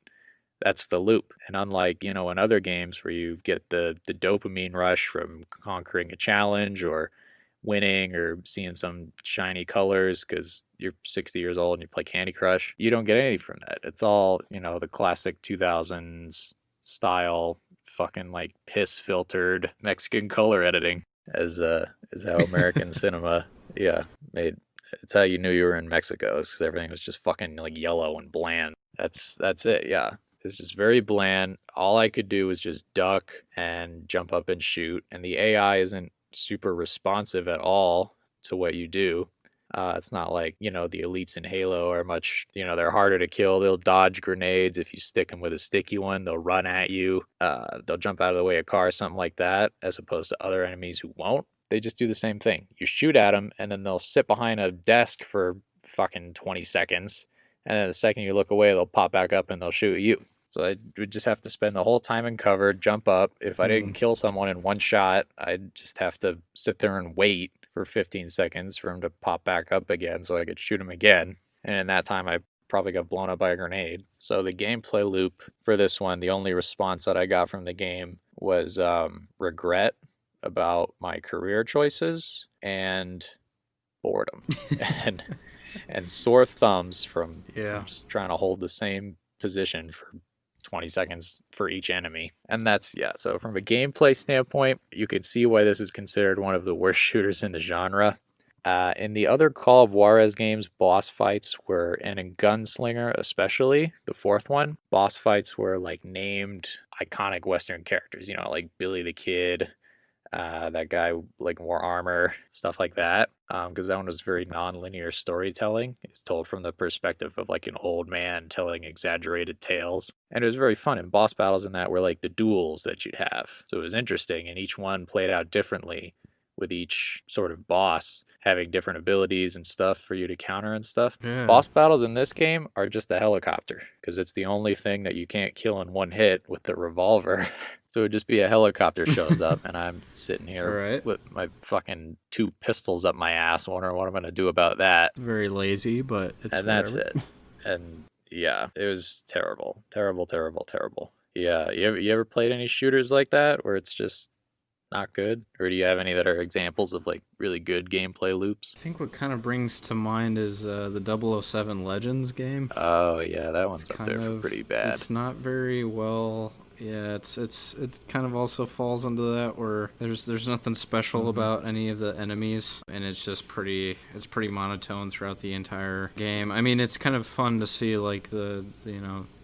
C: That's the loop. And unlike, in other games where you get the dopamine rush from conquering a challenge or winning or seeing some shiny colors because you're 60 years old and you play Candy Crush, you don't get any from that. It's all, the classic 2000s style fucking like piss filtered Mexican color editing as how American cinema made. It's how you knew you were in Mexico, because everything was just fucking like yellow and bland. That's it. Yeah, it's just very bland. All I could do was just duck and jump up and shoot, and the AI isn't super responsive at all to what you do. It's not like, the elites in Halo are much, they're harder to kill. They'll dodge grenades. If you stick them with a sticky one, they'll run at you. They'll jump out of the way of cars, something like that, as opposed to other enemies who won't. They just do the same thing. You shoot at them, and then they'll sit behind a desk for fucking 20 seconds. And then the second you look away, they'll pop back up and they'll shoot at you. So I would just have to spend the whole time in cover, jump up. If I didn't kill someone in one shot, I'd just have to sit there and wait for 15 seconds for him to pop back up again so I could shoot him again. And in that time, I probably got blown up by a grenade. So the gameplay loop for this one, the only response that I got from the game was regret about my career choices and boredom and sore thumbs from just trying to hold the same position for 20 seconds for each enemy. And that's, so from a gameplay standpoint, you can see why this is considered one of the worst shooters in the genre. In the other Call of Juarez games, boss fights were, and in Gunslinger especially, the fourth one, boss fights were like named iconic Western characters, like Billy the Kid, that guy like more armor, stuff like that, because that one was very non-linear storytelling. It's told from the perspective of like an old man telling exaggerated tales, and it was very fun. And boss battles in that were like the duels that you'd have, so it was interesting, and each one played out differently, with each sort of boss having different abilities and stuff for you to counter and stuff. Boss battles in this game are just a helicopter, because it's the only thing that you can't kill in one hit with the revolver. So it would just be a helicopter shows up, and I'm sitting here with my fucking 2 pistols up my ass, wondering what I'm going to do about that.
A: Very lazy, but it's
C: and that's it. And it was terrible. Yeah, you ever played any shooters like that where it's just not good? Or do you have any that are examples of like really good gameplay loops?
A: I think what kind of brings to mind is the 007 Legends game.
C: Oh yeah, that one's up there for pretty bad.
A: It's not very well. Yeah, it's kind of also falls into that where there's nothing special about any of the enemies, and it's just pretty monotone throughout the entire game. I mean, it's kind of fun to see like the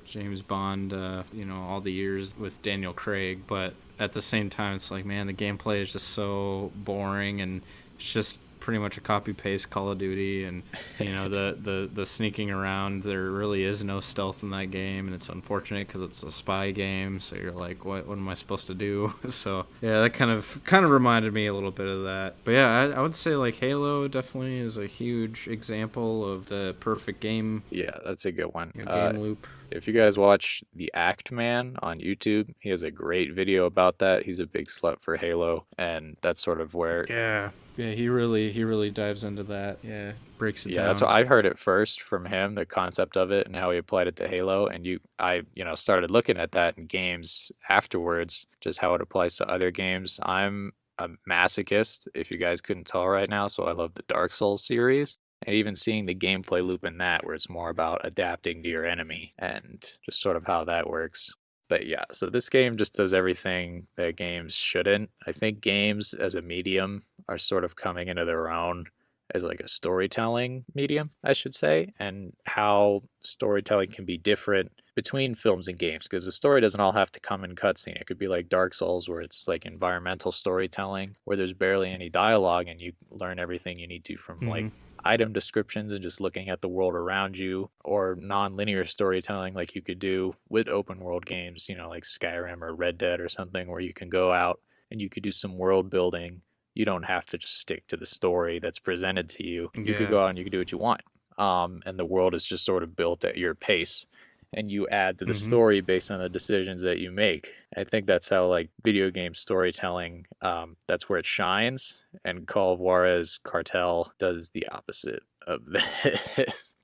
A: James Bond, all the years with Daniel Craig, but at the same time, it's like, man, the gameplay is just so boring, and it's just pretty much a copy-paste Call of Duty, and the sneaking around, there really is no stealth in that game, and it's unfortunate because it's a spy game, so you're like, what am I supposed to do? So yeah, that kind of reminded me a little bit of that. But yeah, I would say like Halo definitely is a huge example of the perfect game.
C: Yeah, that's a good one.
A: Game loop.
C: If you guys watch The Act Man on YouTube, he has a great video about that. He's a big slut for Halo, and that's sort of where...
A: Yeah, he really dives into that. Yeah, breaks it down.
C: Yeah, that's what I heard it first from him, the concept of it and how he applied it to Halo. And I started looking at that in games afterwards, just how it applies to other games. I'm a masochist, if you guys couldn't tell right now, so I love the Dark Souls series. And even seeing the gameplay loop in that, where it's more about adapting to your enemy and just sort of how that works. But yeah, so this game just does everything that games shouldn't. I think games as a medium are sort of coming into their own as like a storytelling medium, I should say, and how storytelling can be different between films and games, because the story doesn't all have to come in cutscene. It could be like Dark Souls, where it's like environmental storytelling, where there's barely any dialogue and you learn everything you need to from like item descriptions and just looking at the world around you, or non-linear storytelling like you could do with open world games, like Skyrim or Red Dead or something, where you can go out and you could do some world building. You don't have to just stick to the story that's presented to you. You could go out and you could do what you want. And the world is just sort of built at your pace, and you add to the story based on the decisions that you make. I think that's how like video game storytelling, that's where it shines. And Call of Juarez Cartel does the opposite of this.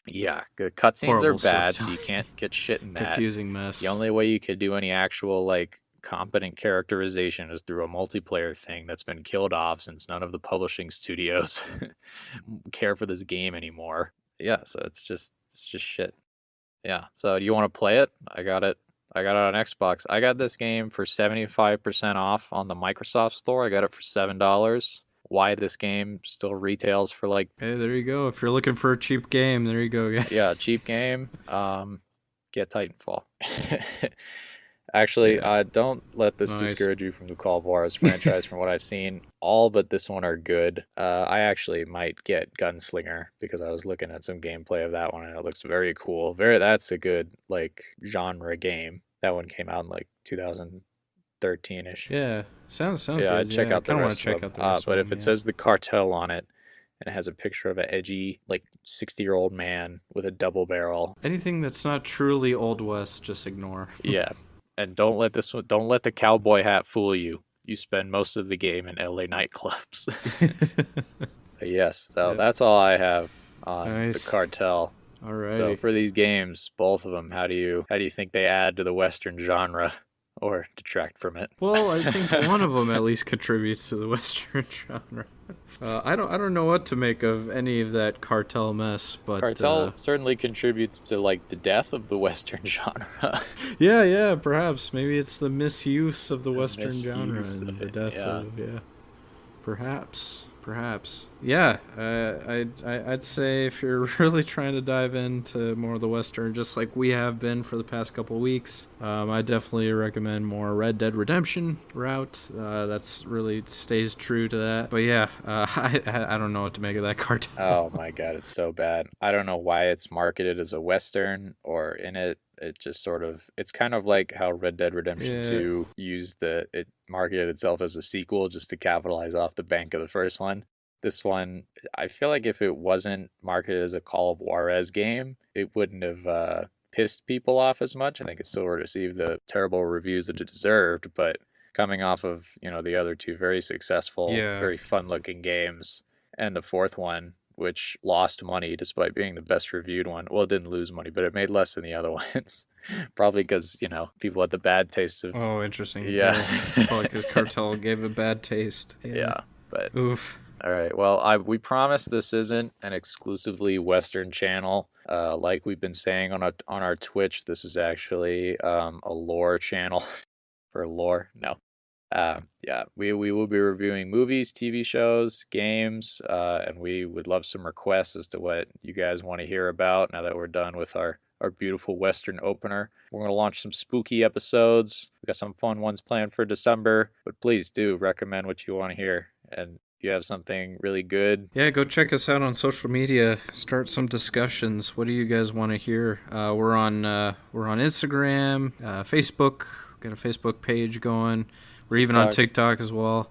C: Yeah, the cutscenes are bad, so you can't get shit in that.
A: Confusing mess.
C: The only way you could do any actual, like, competent characterization is through a multiplayer thing that's been killed off since none of the publishing studios care for this game anymore. Yeah, so it's just shit. Yeah, so do you want to play it? I got it on Xbox. I got this game for 75% off on the Microsoft Store. I got it for $7. Why this game still retails for like...
A: Hey, there you go. If you're looking for a cheap game, there you go.
C: Yeah, cheap game. Get Titanfall. Actually, don't let this discourage you from the Call of Juarez franchise. From what I've seen, all but this one are good. I actually might get Gunslinger because I was looking at some gameplay of that one and it looks very cool. That's a good like genre game. That one came out in like 2013-ish.
A: Yeah, sounds
C: yeah,
A: good.
C: I'd check out the rest
A: check
C: of them.
A: out the rest
C: but
A: of
C: if
A: them,
C: it says the Cartel on it, and it has a picture of an edgy, like 60-year-old man with a double barrel.
A: Anything that's not truly Old West, just ignore.
C: Yeah. And don't let the cowboy hat fool you. You spend most of the game in LA nightclubs. Yes, so that's all I have on the Cartel.
A: All right.
C: So for these games, both of them, how do you think they add to the Western genre or detract from it?
A: Well, I think one of them at least contributes to the Western genre. I don't know what to make of any of that Cartel mess, but
C: Cartel certainly contributes to like the death of the Western genre.
A: yeah, perhaps maybe it's the misuse of the Western genre and the death of perhaps. Yeah, I'd say if you're really trying to dive into more of the Western, just like we have been for the past couple of weeks, I definitely recommend more Red Dead Redemption route. That's really stays true to that. But yeah, I don't know what to make of that Cartel.
C: Oh my god, it's so bad. I don't know why it's marketed as a Western or in it. It just sort of, it's kind of like how Red Dead Redemption 2 it marketed itself as a sequel just to capitalize off the bank of the first one. This one, I feel like if it wasn't marketed as a Call of Juarez game, it wouldn't have pissed people off as much. I think it still received the terrible reviews that it deserved, but coming off of, the other two very successful, very fun-looking games, and the fourth one, which lost money despite being the best reviewed one. Well, it didn't lose money, but it made less than the other ones. Probably because, people had the bad taste of...
A: Oh, interesting.
C: Yeah.
A: Probably because Cartel gave a bad taste.
C: Yeah, but...
A: Oof.
C: All right, well, we promise this isn't an exclusively Western channel. Like we've been saying on our Twitch, this is actually a lore channel. For lore? No. Yeah, we will be reviewing movies, TV shows, games, and we would love some requests as to what you guys want to hear about now that we're done with our beautiful Western opener. We're going to launch some spooky episodes. We got some fun ones planned for December, but please do recommend what you want to hear. And if you have something really good,
A: yeah, go check us out on social media. Start some discussions. What do you guys want to hear? We're on Instagram, Facebook. Got a Facebook page going. We're even on TikTok as well.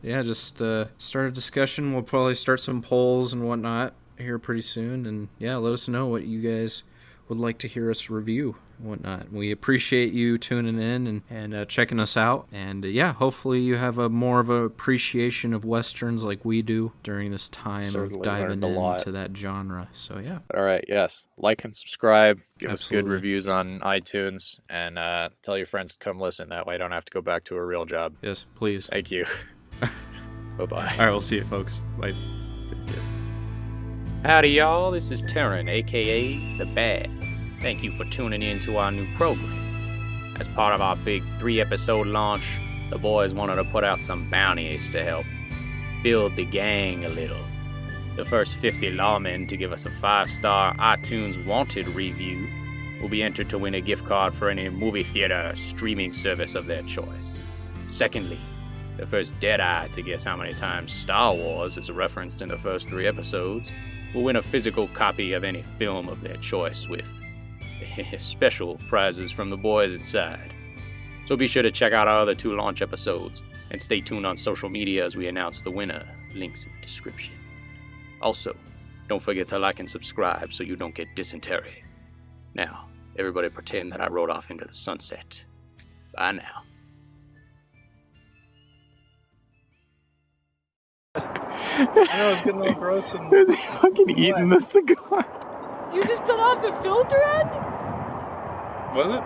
A: Just start a discussion. We'll probably start some polls and whatnot here pretty soon. And yeah, let us know what you guys would like to hear us review and whatnot. We appreciate you tuning in and checking us out. And hopefully you have a more of an appreciation of Westerns like we do during this time of diving into that genre. So yeah.
C: All right, yes. Like and subscribe. Give us good reviews on iTunes. And tell your friends to come listen. That way I don't have to go back to a real job.
A: Yes, please.
C: Thank you. Bye-bye.
A: All right, we'll see you, folks. Bye.
C: Yes. Howdy, y'all. This is Terran, a.k.a. The Bad. Thank you for tuning in to our new program. As part of our big 3-episode launch, the boys wanted to put out some bounties to help build the gang a little. The first 50 lawmen to give us a 5-star iTunes Wanted review will be entered to win a gift card for any movie theater streaming service of their choice. Secondly, the first Deadeye to guess how many times Star Wars is referenced in the first 3 episodes will win a physical copy of any film of their choice with special prizes from the boys inside. So be sure to check out our other 2 launch episodes and stay tuned on social media as we announce the winner. Links in the description. Also, don't forget to like and subscribe so you don't get dysentery. Now, everybody pretend that I rode off into the sunset. Bye now.
D: know it's getting all gross and.
C: Is he fucking eating the cigar?
E: You just put off the filter end?
D: Was it?